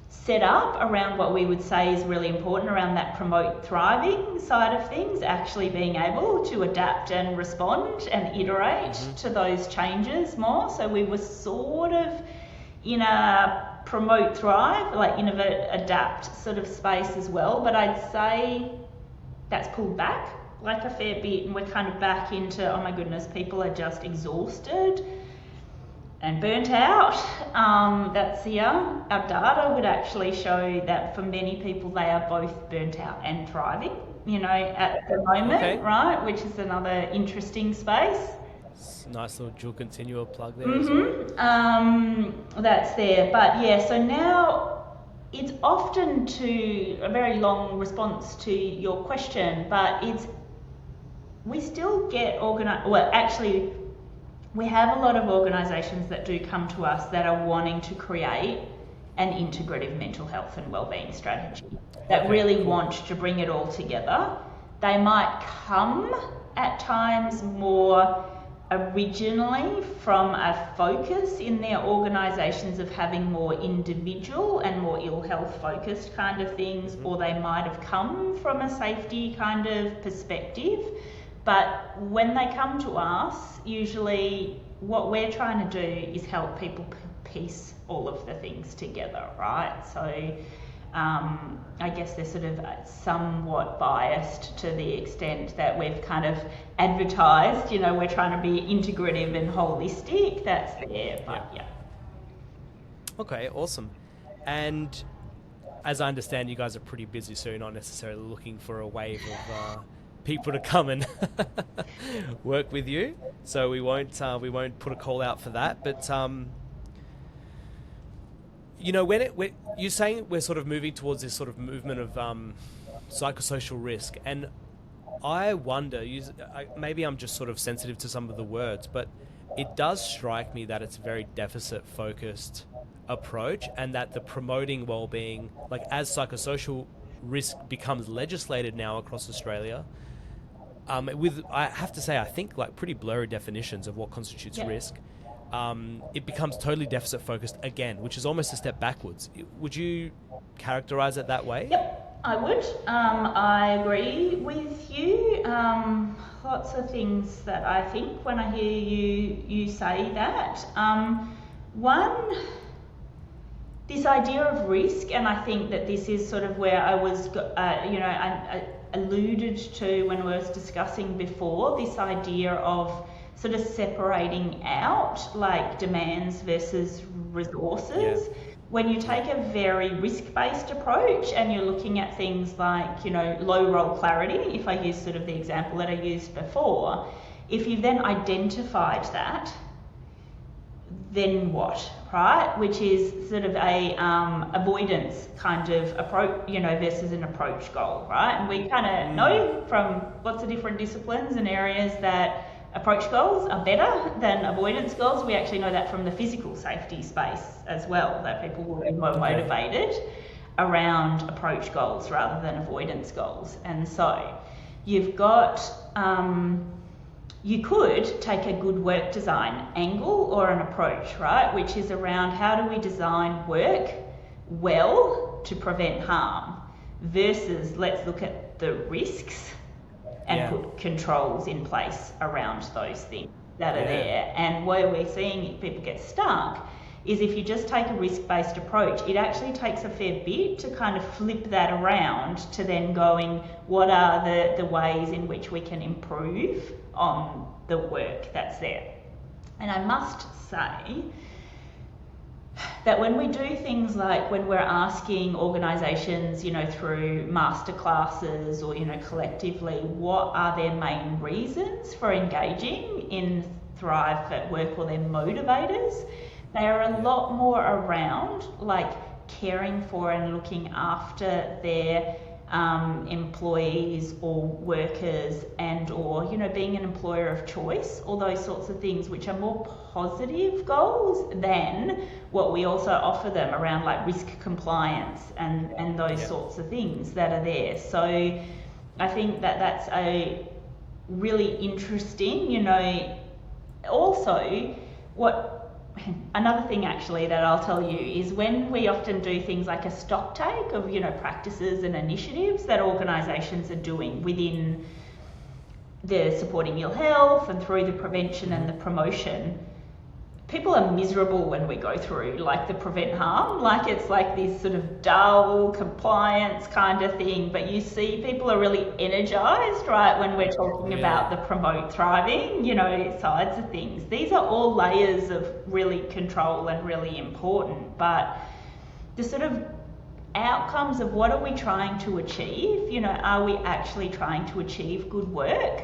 S1: set up around what we would say is really important around that promote thriving side of things, actually being able to adapt and respond and iterate to those changes more. So we were sort of in a promote thrive, like innovate, adapt sort of space as well. But I'd say that's pulled back like a fair bit, and we're kind of back into, oh my goodness, people are just exhausted and burnt out. That's our data would actually show that for many people they are both burnt out and thriving, you know, at the moment, right? Which is another interesting space.
S2: Nice little dual continual plug there as well.
S1: That's there, but so now it's often to a very long response to your question, but we still get organised. Well, actually, we have a lot of organisations that do come to us that are wanting to create an integrative mental health and wellbeing strategy that really want to bring it all together. They might come at times more originally from a focus in their organisations of having more individual and more ill health focused kind of things, or they might have come from a safety kind of perspective. But when they come to us, usually what we're trying to do is help people piece all of the things together, right? So I guess they're sort of somewhat biased to the extent that we've kind of advertised, we're trying to be integrative and holistic. That's there, but yeah.
S2: Okay, awesome. And as I understand, you guys are pretty busy, so you're not necessarily looking for a wave of people to come and work with you. So we won't put a call out for that. But when you're saying we're sort of moving towards this sort of movement of psychosocial risk, and I wonder, maybe I'm just sort of sensitive to some of the words, but it does strike me that it's a very deficit-focused approach, and that the promoting well-being, like as psychosocial risk becomes legislated now across Australia, with, I have to say, I think like pretty blurry definitions of what constitutes risk, it becomes totally deficit focused again, which is almost a step backwards. Would you characterize it that way?
S1: Yep, I would. I agree with you. Lots of things that I think when I hear you say that. One, this idea of risk, and I think that this is sort of where I was, I alluded to when we was discussing before, this idea of sort of separating out like demands versus resources. When you take a very risk-based approach and you're looking at things like, low role clarity, if I use sort of the example that I used before, if you've then identified that, then what, right? Which is sort of a avoidance kind of approach, versus an approach goal, right? And we kind of know from lots of different disciplines and areas that approach goals are better than avoidance goals. We actually know that from the physical safety space as well, that people will be more motivated around approach goals rather than avoidance goals. And so you've got, you could take a good work design angle or an approach, right, which is around how do we design work well to prevent harm versus let's look at the risks and put controls in place around those things that are there. And where we're seeing people get stuck is if you just take a risk-based approach, it actually takes a fair bit to kind of flip that around to then going, what are the ways in which we can improve on the work that's there? And I must say that when we do things like when we're asking organisations, through masterclasses or, collectively, what are their main reasons for engaging in Thrive at Work or their motivators, they are a lot more around like caring for and looking after their employees or workers and or being an employer of choice, all those sorts of things, which are more positive goals than what we also offer them around like risk compliance and those sorts of things that are there. So I think that that's a really interesting, also another thing actually that I'll tell you is when we often do things like a stock take of, practices and initiatives that organisations are doing within the supporting ill health and through the prevention and the promotion, people are miserable when we go through like the prevent harm, like it's like this sort of dull compliance kind of thing, but you see people are really energized, right, when we're talking about the promote thriving, sides of things. These are all layers of really control and really important, but the sort of outcomes of what are we trying to achieve, are we actually trying to achieve good work,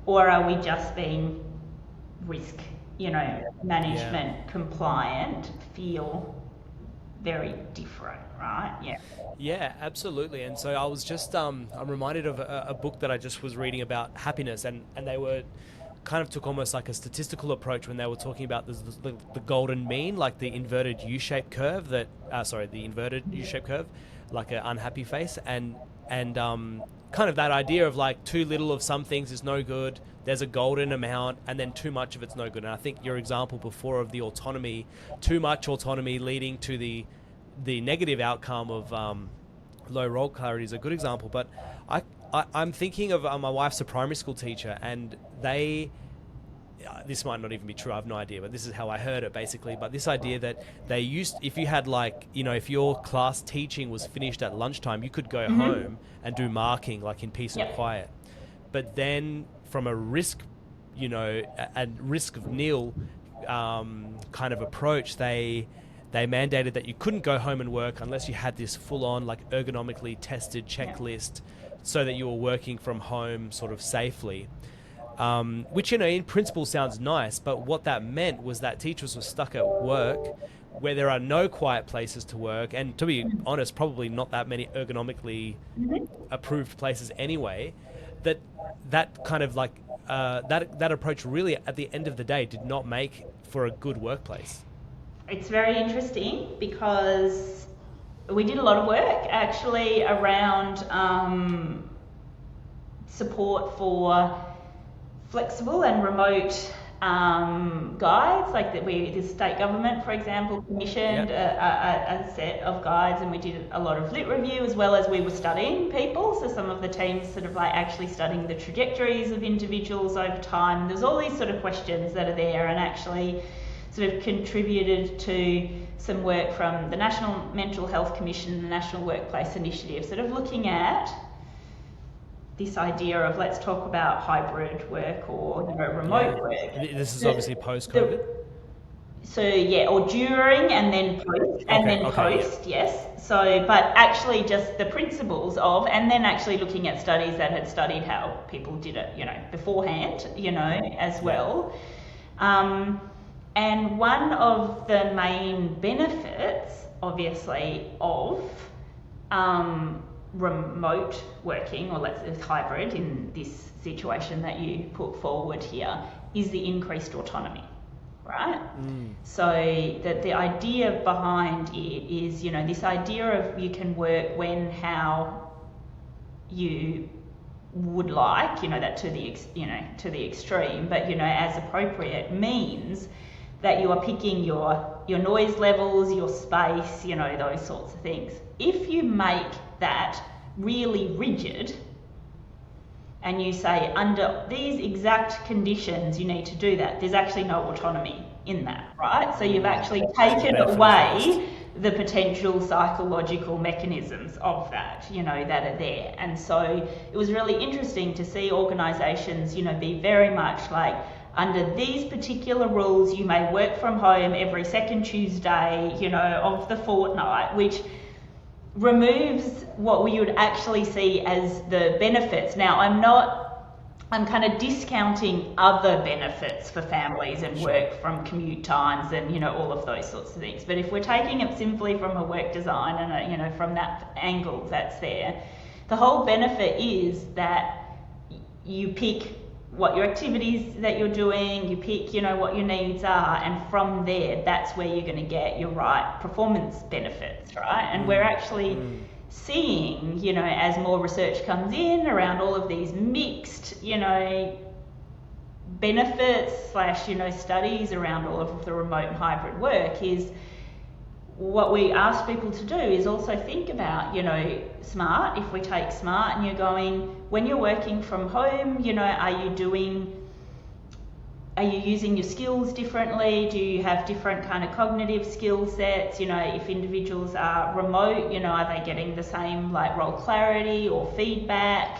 S1: or are we just being risk management compliant, feel very different, right?
S2: Yeah, absolutely. And so I was just I'm reminded of a book that I just was reading about happiness, and they were kind of took almost like a statistical approach when they were talking about the golden mean, like the inverted U-shaped curve the inverted U-shaped curve, like an unhappy face, and kind of that idea of like too little of some things is no good. There's a golden amount, and then too much of it's no good. And I think your example before of the autonomy, too much autonomy leading to the negative outcome of low role clarity is a good example. But I'm thinking of my wife's a primary school teacher, and they this might not even be true, I have no idea, but this is how I heard it basically. But this idea that they used, if you had like, you know, if your class teaching was finished at lunchtime, you could go home and do marking like in peace and quiet. But then from a risk, you know, a risk of nil kind of approach, they mandated that you couldn't go home and work unless you had this full-on, like, ergonomically tested checklist so that you were working from home sort of safely. Which, you know, in principle sounds nice, but what that meant was that teachers were stuck at work where there are no quiet places to work, and to be honest, probably not that many ergonomically approved places anyway, that kind of like, that approach really, at the end of the day, did not make for a good workplace.
S1: It's very interesting because we did a lot of work actually around support for flexible and remote guides, like the state government, for example, commissioned a set of guides, and we did a lot of lit review, as well as we were studying people. So some of the teams sort of like actually studying the trajectories of individuals over time. There's all these sort of questions that are there, and actually sort of contributed to some work from the National Mental Health Commission and the National Workplace Initiative, sort of looking at this idea of, let's talk about hybrid work or, you know, remote work.
S2: This is obviously post-COVID.
S1: So yeah, or during and then post, yes. So, but actually just the principles of, and then actually looking at studies that had studied how people did it, you know, beforehand, you know, as well. And one of the main benefits, obviously, of remote working, or let's say hybrid in this situation that you put forward here, is the increased autonomy, right? So that the idea behind it is, you know, this idea of you can work when, how you would like, you know, that to the extreme, but, you know, as appropriate, means that you are picking your noise levels, your space, you know, those sorts of things. If you make that really rigid and you say under these exact conditions you need to do that, there's actually no autonomy in that, right? So you've actually taken away the potential psychological mechanisms of that, you know, that are there. And so it was really interesting to see organisations, you know, be very much like, under these particular rules, you may work from home every second Tuesday, you know, of the fortnight, which removes what we would actually see as the benefits. Now, I'm kind of discounting other benefits for families and work from commute times and, you know, all of those sorts of things. But if we're taking it simply from a work design and, you know, from that angle that's there, the whole benefit is that you pick what your activities that you're doing, you pick, you know, what your needs are, and from there, that's where you're going to get your right performance benefits, right? And we're actually seeing, you know, as more research comes in around all of these mixed, you know, benefits / you know, studies around all of the remote and hybrid work, is what we ask people to do is also think about, you know, SMART. If we take SMART and you're going, when you're working from home, you know, are you using your skills differently? Do you have different kind of cognitive skill sets? You know, if individuals are remote, you know, are they getting the same like role clarity or feedback?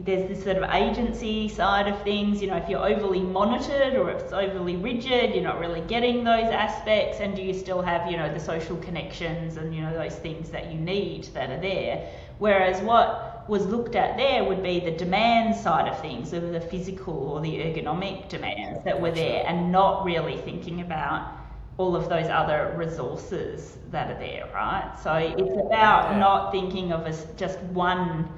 S1: There's this sort of agency side of things, you know, if you're overly monitored or if it's overly rigid, you're not really getting those aspects, and do you still have, you know, the social connections and, you know, those things that you need that are there. Whereas what was looked at there would be the demand side of things, of the physical or the ergonomic demands that were there, and not really thinking about all of those other resources that are there, right? So it's about not thinking of as just one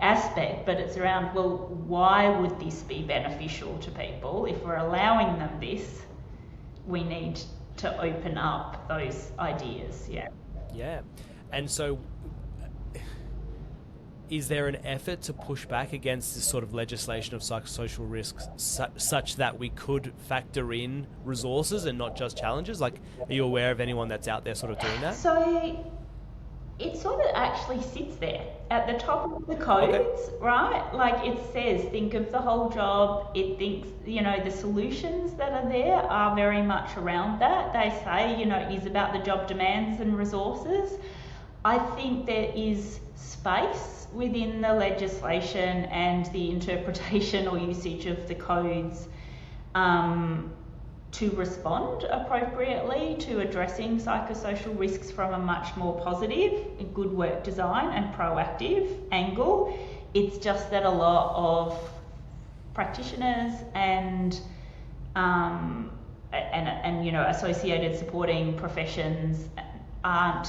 S1: aspect, but it's around, well, why would this be beneficial to people? If we're allowing them this, we need to open up those ideas.
S2: Yeah. And so is there an effort to push back against this sort of legislation of psychosocial risks such that we could factor in resources and not just challenges? Like, are you aware of anyone that's out there sort of doing that?
S1: So it sort of actually sits there at the top of the codes, right? Like it says, think of the whole job. It thinks, the solutions that are there are very much around that. They say, it is about the job demands and resources. I think there is space within the legislation and the interpretation or usage of the codes to respond appropriately to addressing psychosocial risks from a much more positive, good work design and proactive angle. It's just that a lot of practitioners and associated supporting professions aren't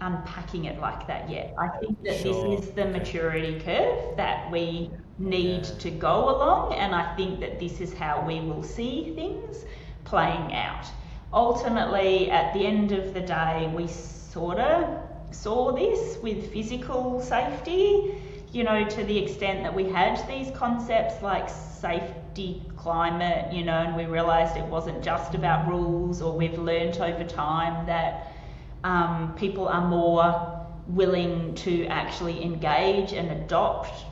S1: unpacking it like that yet. I think that this is the maturity curve that we need to go along, and I think that this is how we will see things playing out. Ultimately, at the end of the day, we sort of saw this with physical safety, to the extent that we had these concepts like safety climate, and we realised it wasn't just about rules, or we've learnt over time that people are more willing to actually engage and adopt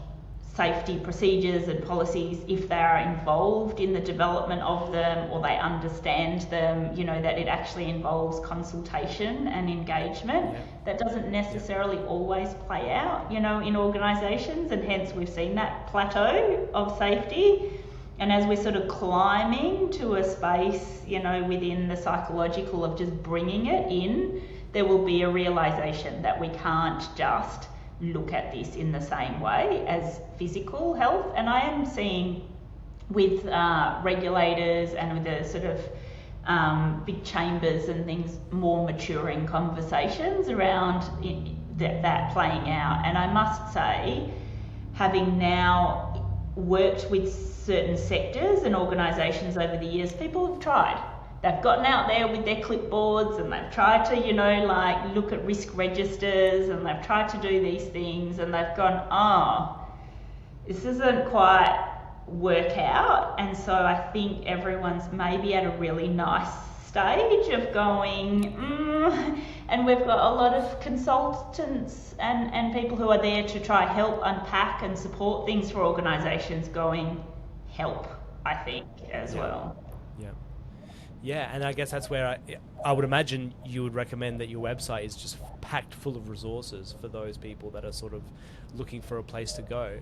S1: safety procedures and policies if they are involved in the development of them, or they understand them, that it actually involves consultation and engagement. That doesn't necessarily always play out, in organisations, and hence we've seen that plateau of safety. And as we're sort of climbing to a space, within the psychological of just bringing it in, there will be a realisation that we can't just look at this in the same way as physical health. And I am seeing with regulators and with the sort of big chambers and things, more maturing conversations around that playing out. And I must say, having now worked with certain sectors and organisations over the years, people have tried. They've gotten out there with their clipboards and they've tried to, look at risk registers, and they've tried to do these things, and they've gone, this doesn't quite work out. And so I think everyone's maybe at a really nice stage of going, and we've got a lot of consultants and people who are there to try help unpack and support things for organisations going, help, I think, as well.
S2: Yeah, and I guess that's where I would imagine you would recommend that your website is just packed full of resources for those people that are sort of looking for a place to go.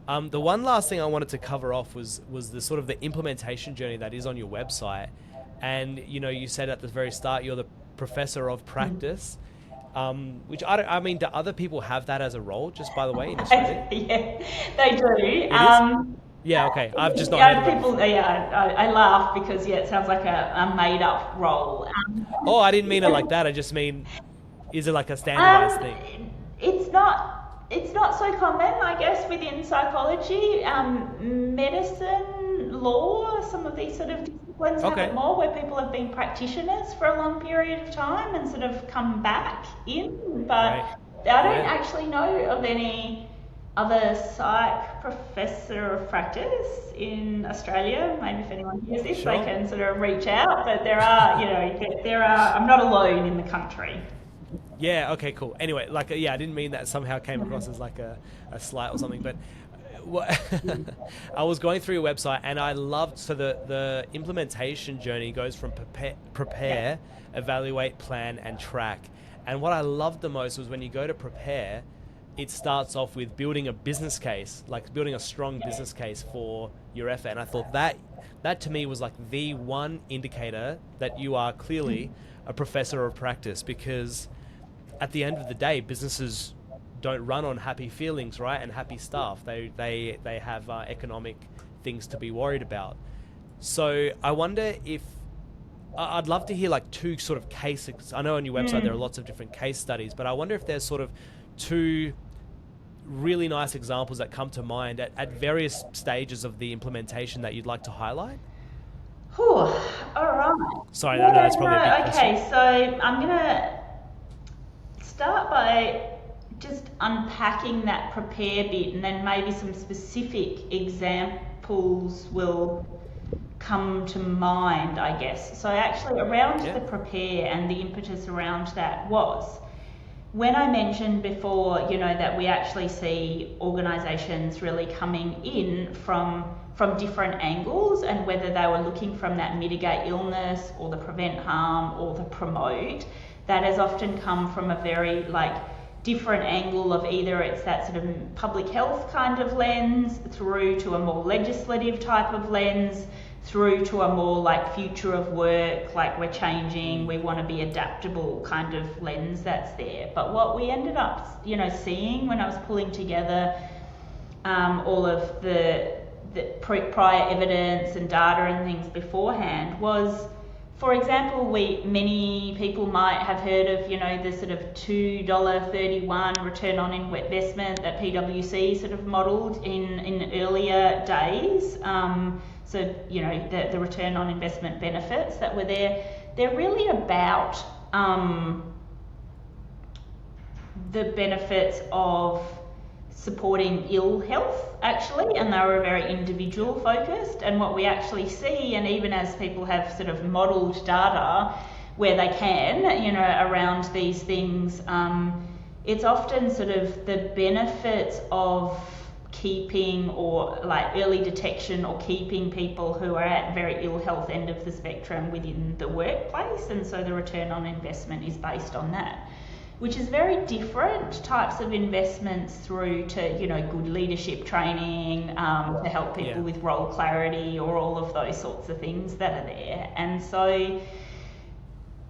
S2: The one last thing I wanted to cover off was the sort of the implementation journey that is on your website. And, you said at the very start you're the professor of practice, which do other people have that as a role, just by the way, in Australia?
S1: Yeah, they do.
S2: Yeah, okay. I've just not heard
S1: people. I laugh because it sounds like a made-up role.
S2: I didn't mean it like that. I just mean, is it like a standardized thing?
S1: It's not so common, I guess, within psychology, medicine, law. Some of these sort of disciplines have it more, where people have been practitioners for a long period of time and sort of come back in. But I don't actually know of any other psych professor of practice in Australia. Maybe if anyone hears this, they can sort of reach out. But there are, I'm not alone in the country.
S2: Yeah, okay, cool. Anyway, I didn't mean that somehow came across as like a slight or something, but I was going through your website and I loved, so the implementation journey goes from prepare, evaluate, plan, and track. And what I loved the most was when you go to prepare, it starts off with building a business case, like building a strong business case for your effort. And I thought that to me was like the one indicator that you are clearly a professor of practice, because at the end of the day, businesses don't run on happy feelings, right? And happy staff. They have economic things to be worried about. So I wonder if, I'd love to hear like two sort of cases. I know on your website there are lots of different case studies, but I wonder if there's sort of two really nice examples that come to mind at various stages of the implementation that you'd like to highlight?
S1: All right.
S2: Sorry, I know that's probably a big question.
S1: Okay, so I'm going to start by just unpacking that prepare bit, and then maybe some specific examples will come to mind, I guess. So actually around the prepare and the impetus around that was, when I mentioned before, you know, that we actually see organisations really coming in from different angles, and whether they were looking from that mitigate illness or the prevent harm or the promote, that has often come from a very like different angle of either it's that sort of public health kind of lens through to a more legislative type of lens, through to a more like future of work, like we're changing, we want to be adaptable kind of lens that's there. But what we ended up, you know, seeing when I was pulling together all of the prior evidence and data and things beforehand was, for example, many people might have heard of, you know, the sort of $2.31 return on investment that PwC sort of modelled in earlier days. So, you know, the return on investment benefits that were there, they're really about the benefits of supporting ill health, actually, and they were very individual focused. And what we actually see, and even as people have sort of modelled data where they can, you know, around these things, it's often sort of the benefits of keeping or like early detection or keeping people who are at very ill health end of the spectrum within the workplace, and so the return on investment is based on that, which is very different types of investments through to, you know, good leadership training to help people with role clarity or all of those sorts of things that are there. And so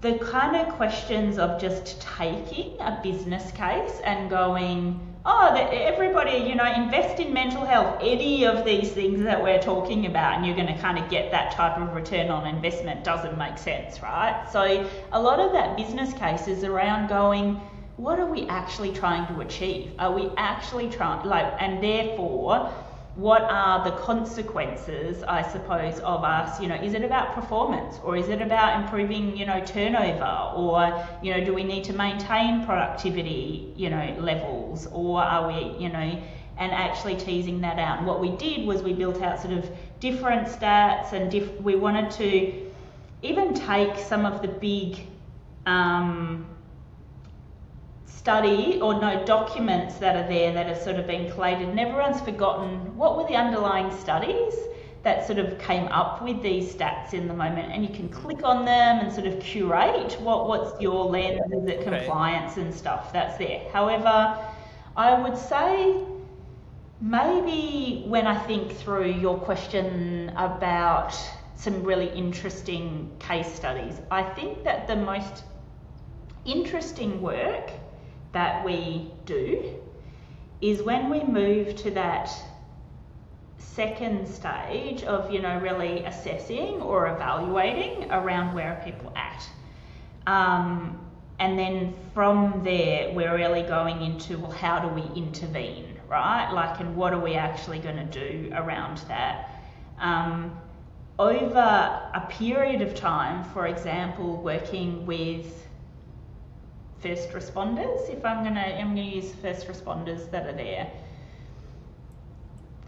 S1: the kind of questions of just taking a business case and going, oh, everybody, you know, invest in mental health, any of these things that we're talking about, and you're going to kind of get that type of return on investment, doesn't make sense, right? So a lot of that business case is around going, what are we actually trying to achieve? Are we actually trying, like, and therefore, what are the consequences, I suppose, of us, you know, is it about performance, or is it about improving, you know, turnover, or, you know, do we need to maintain productivity, you know, levels, or are we, you know, and actually teasing that out. And what we did was we built out sort of different stats, and we wanted to even take some of the big documents that are there that have sort of been collated, and everyone's forgotten what were the underlying studies that sort of came up with these stats in the moment, and you can click on them and sort of curate what's your lens, is it compliance and stuff that's there. However, I would say maybe when I think through your question about some really interesting case studies, I think that the most interesting work that we do is when we move to that second stage of, you know, really assessing or evaluating around where are people at. And then from there, we're really going into, well, how do we intervene, right? Like, and what are we actually going to do around that? Over a period of time, for example, working with first responders, if I'm gonna use first responders that are there.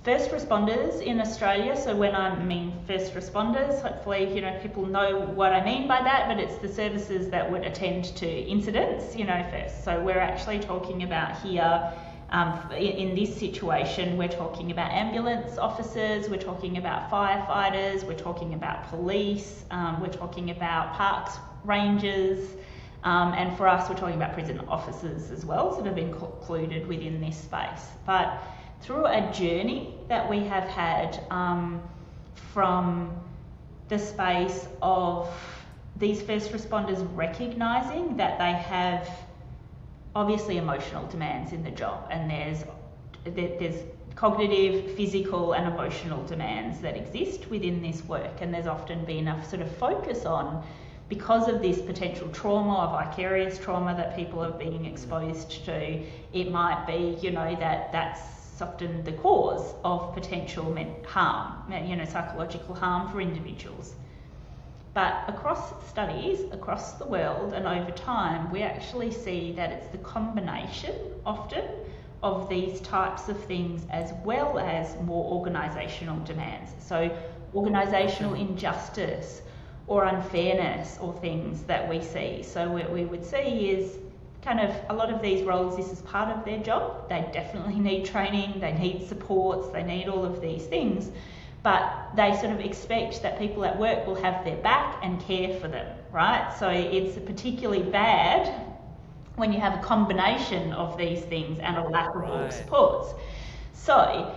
S1: First responders in Australia, so when I mean first responders, hopefully, you know, people know what I mean by that, but it's the services that would attend to incidents, you know, first. So we're actually talking about here, in this situation, we're talking about ambulance officers, we're talking about firefighters, we're talking about police, we're talking about parks rangers, and for us, we're talking about prison officers as well, sort of included within this space. But through a journey that we have had from the space of these first responders recognising that they have obviously emotional demands in the job, and there's cognitive, physical and emotional demands that exist within this work, and there's often been a sort of focus on, because of this potential trauma or vicarious trauma that people are being exposed to, it might be, you know, that's often the cause of potential harm, you know, psychological harm for individuals. But across studies, across the world and over time, we actually see that it's the combination often of these types of things as well as more organisational demands. So organisational injustice or unfairness or things that we see. So what we would see is kind of a lot of these roles, this is part of their job. They definitely need training, they need supports, they need all of these things, but they sort of expect that people at work will have their back and care for them, right? So it's particularly bad when you have a combination of these things and a lack of all supports. So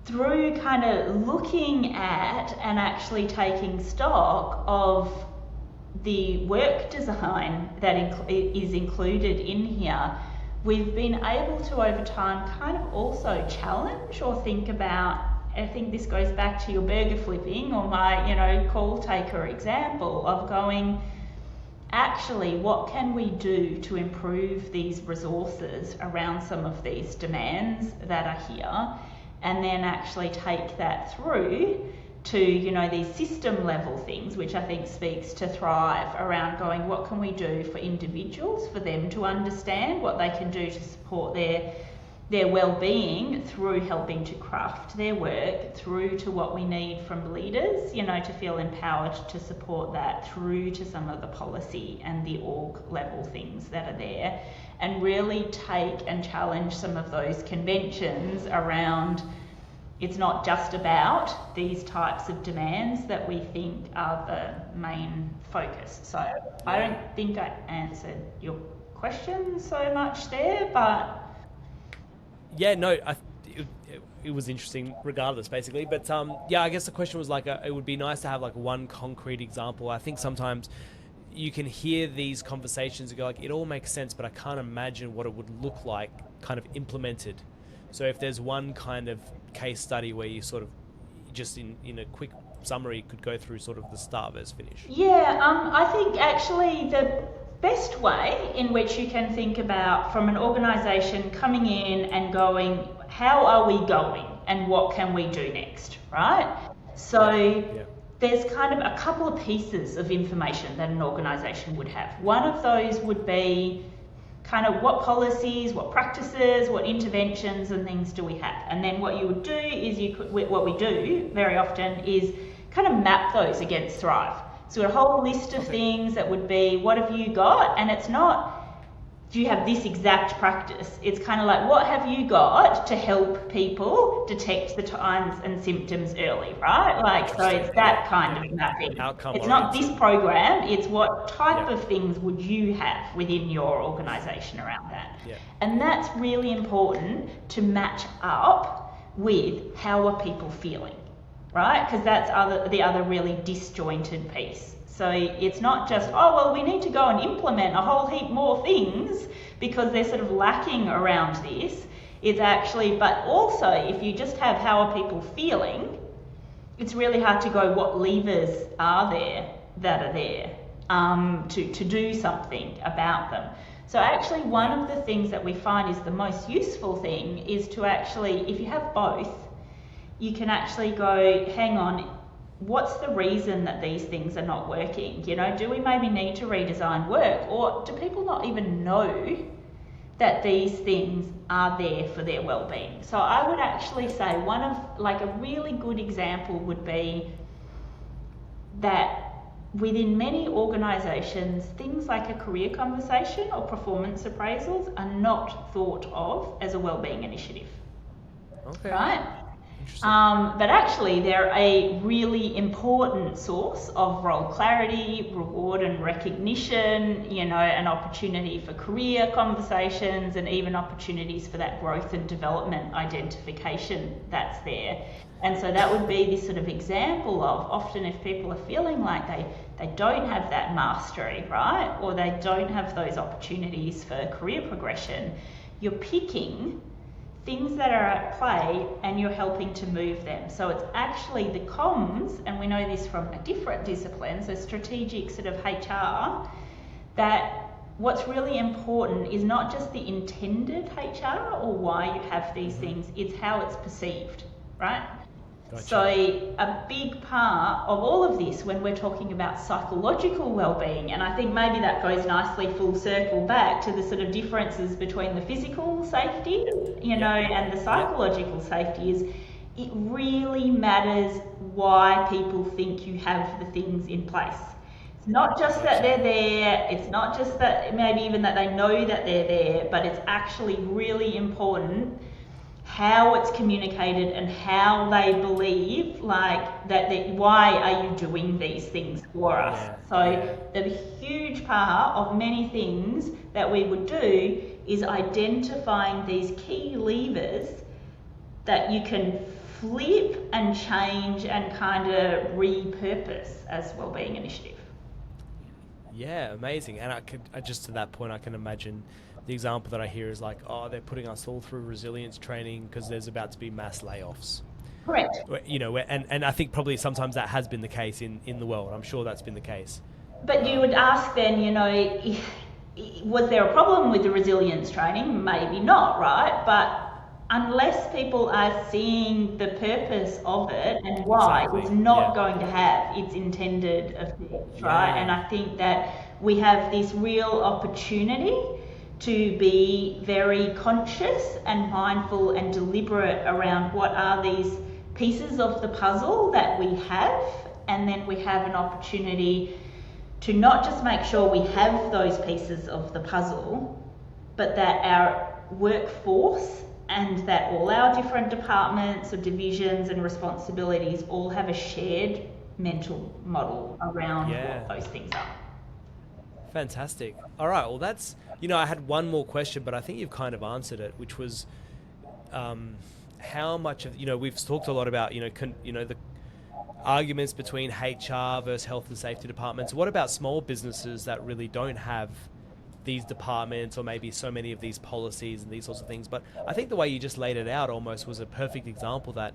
S1: through kind of looking at and actually taking stock of the work design that is included in here, we've been able to over time kind of also challenge or think about, I think this goes back to your burger flipping or my, call taker example of going, actually, what can we do to improve these resources around some of these demands that are here, and then actually take that through to, these system level things, which I think speaks to Thrive around going, what can we do for individuals, for them to understand what they can do to support their well-being through helping to craft their work, through to what we need from leaders, to feel empowered to support that, through to some of the policy and the org level things that are there, and really take and challenge some of those conventions around, it's not just about these types of demands that we think are the main focus. So I don't think I answered your question so much there, but
S2: yeah, no, it was interesting regardless, basically. But I guess the question was like, it would be nice to have like one concrete example. I think sometimes you can hear these conversations and go like, it all makes sense, but I can't imagine what it would look like kind of implemented. So if there's one kind of case study where you sort of just in a quick summary could go through sort of the start versus finish.
S1: Yeah, I think actually the best way in which you can think about from an organisation coming in and going, how are we going and what can we do next, right? So there's kind of a couple of pieces of information that an organisation would have. One of those would be kind of what policies, what practices, what interventions and things do we have. And then what you would do is what we do very often is kind of map those against Thrive. So a whole list of things that would be, what have you got? And it's not, do you have this exact practice? It's kind of like, what have you got to help people detect the signs and symptoms early, right? Like, so it's that kind of mapping. It's not this program, it's what type of things would you have within your organisation around that. And that's really important to match up with how are people feeling, right? Because that's the other really disjointed piece. So it's not just, oh, well, we need to go and implement a whole heap more things because they're sort of lacking around this. It's actually, but also if you just have how are people feeling, it's really hard to go what levers are there that are there to do something about them. So actually one of the things that we find is the most useful thing is to actually, if you have both, you can actually go, hang on, what's the reason that these things are not working? Do we maybe need to redesign work, or do people not even know that these things are there for their well-being? So I would actually say one of, like a really good example would be that within many organisations, things like a career conversation or performance appraisals are not thought of as a well-being initiative.
S2: Okay.
S1: Right? But actually they're a really important source of role clarity, reward and recognition, an opportunity for career conversations and even opportunities for that growth and development identification that's there. And so that would be this sort of example of often if people are feeling like they don't have that mastery, right? Or they don't have those opportunities for career progression, you're picking things that are at play and you're helping to move them. So it's actually the comms, and we know this from a different discipline, so strategic sort of HR, that what's really important is not just the intended HR or why you have these things, it's how it's perceived, right?
S2: Gotcha.
S1: So a big part of all of this when we're talking about psychological well-being, and I think maybe that goes nicely full circle back to the sort of differences between the physical safety, and the psychological safety, is it really matters why people think you have the things in place. not just that they're there, it's not just that maybe even that they know that they're there, but it's actually really important how it's communicated and how they believe like that why are you doing these things for us. So the huge part of many things that we would do is identifying these key levers that you can flip and change and kind of repurpose as wellbeing initiative.
S2: Yeah, amazing. And just to that point, I can imagine the example that I hear is like, oh, they're putting us all through resilience training because there's about to be mass layoffs.
S1: Correct.
S2: You know, and I think probably sometimes that has been the case in the world. I'm sure that's been the case.
S1: But you would ask then, you know, was there a problem with the resilience training? Maybe not, right? But unless people are seeing the purpose of it and why, it's not going to have its intended effect, right? And I think that we have this real opportunity to be very conscious and mindful and deliberate around what are these pieces of the puzzle that we have, and then we have an opportunity to not just make sure we have those pieces of the puzzle, but that our workforce and that all our different departments or divisions and responsibilities all have a shared mental model around what those things are.
S2: Fantastic. All right, well that's, you know, I had one more question, but I think you've kind of answered it, which was how much of, you know, we've talked a lot about, you know, the arguments between HR versus health and safety departments. What about small businesses that really don't have these departments or maybe so many of these policies and these sorts of things? But I think the way you just laid it out almost was a perfect example that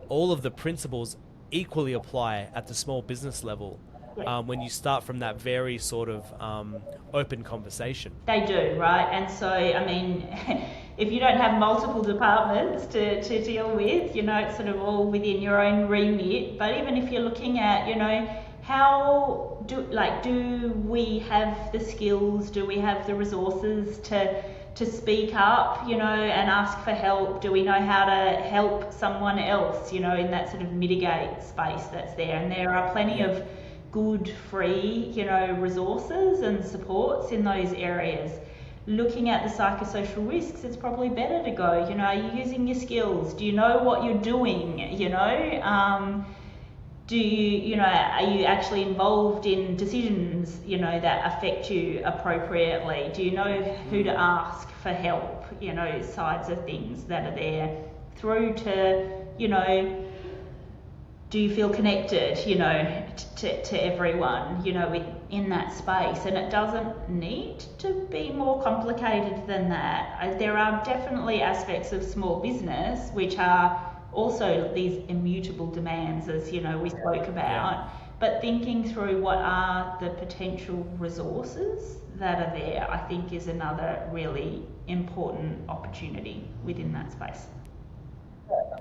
S2: all of the principles equally apply at the small business level. When you start from that very sort of open conversation.
S1: They do, right? And so, I mean, if you don't have multiple departments to deal with, you know, it's sort of all within your own remit. But even if you're looking at, you know, how do we have the skills, do we have the resources to speak up, you know, and ask for help? Do we know how to help someone else, you know, in that sort of mitigate space that's there? And there are plenty of good free, you know, resources and supports in those areas. Looking at the psychosocial risks, it's probably better to go, you know, are you using your skills? Do you know what you're doing? You know, do you know, are you actually involved in decisions, you know, that affect you appropriately? Do you know who to ask for help? You know, sides of things that are there, through to, you know, do you feel connected, you know, to everyone, you know, in that space? And it doesn't need to be more complicated than that. There are definitely aspects of small business which are also these immutable demands, as, you know, we spoke about. But thinking through what are the potential resources that are there, I think is another really important opportunity within that space.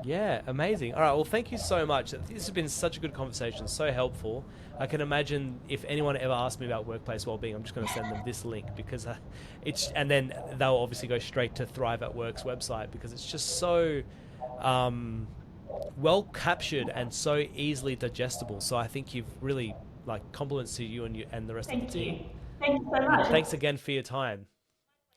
S2: Yeah, amazing. All right, well, thank you so much. This has been such a good conversation, so helpful. I can imagine if anyone ever asks me about workplace wellbeing, I'm just going to send them this link because and then they'll obviously go straight to Thrive at Work's website because it's just so well captured and so easily digestible. So I think you've really, like, compliments to you and the rest of the team.
S1: Thank you so much.
S2: Thanks again for your time.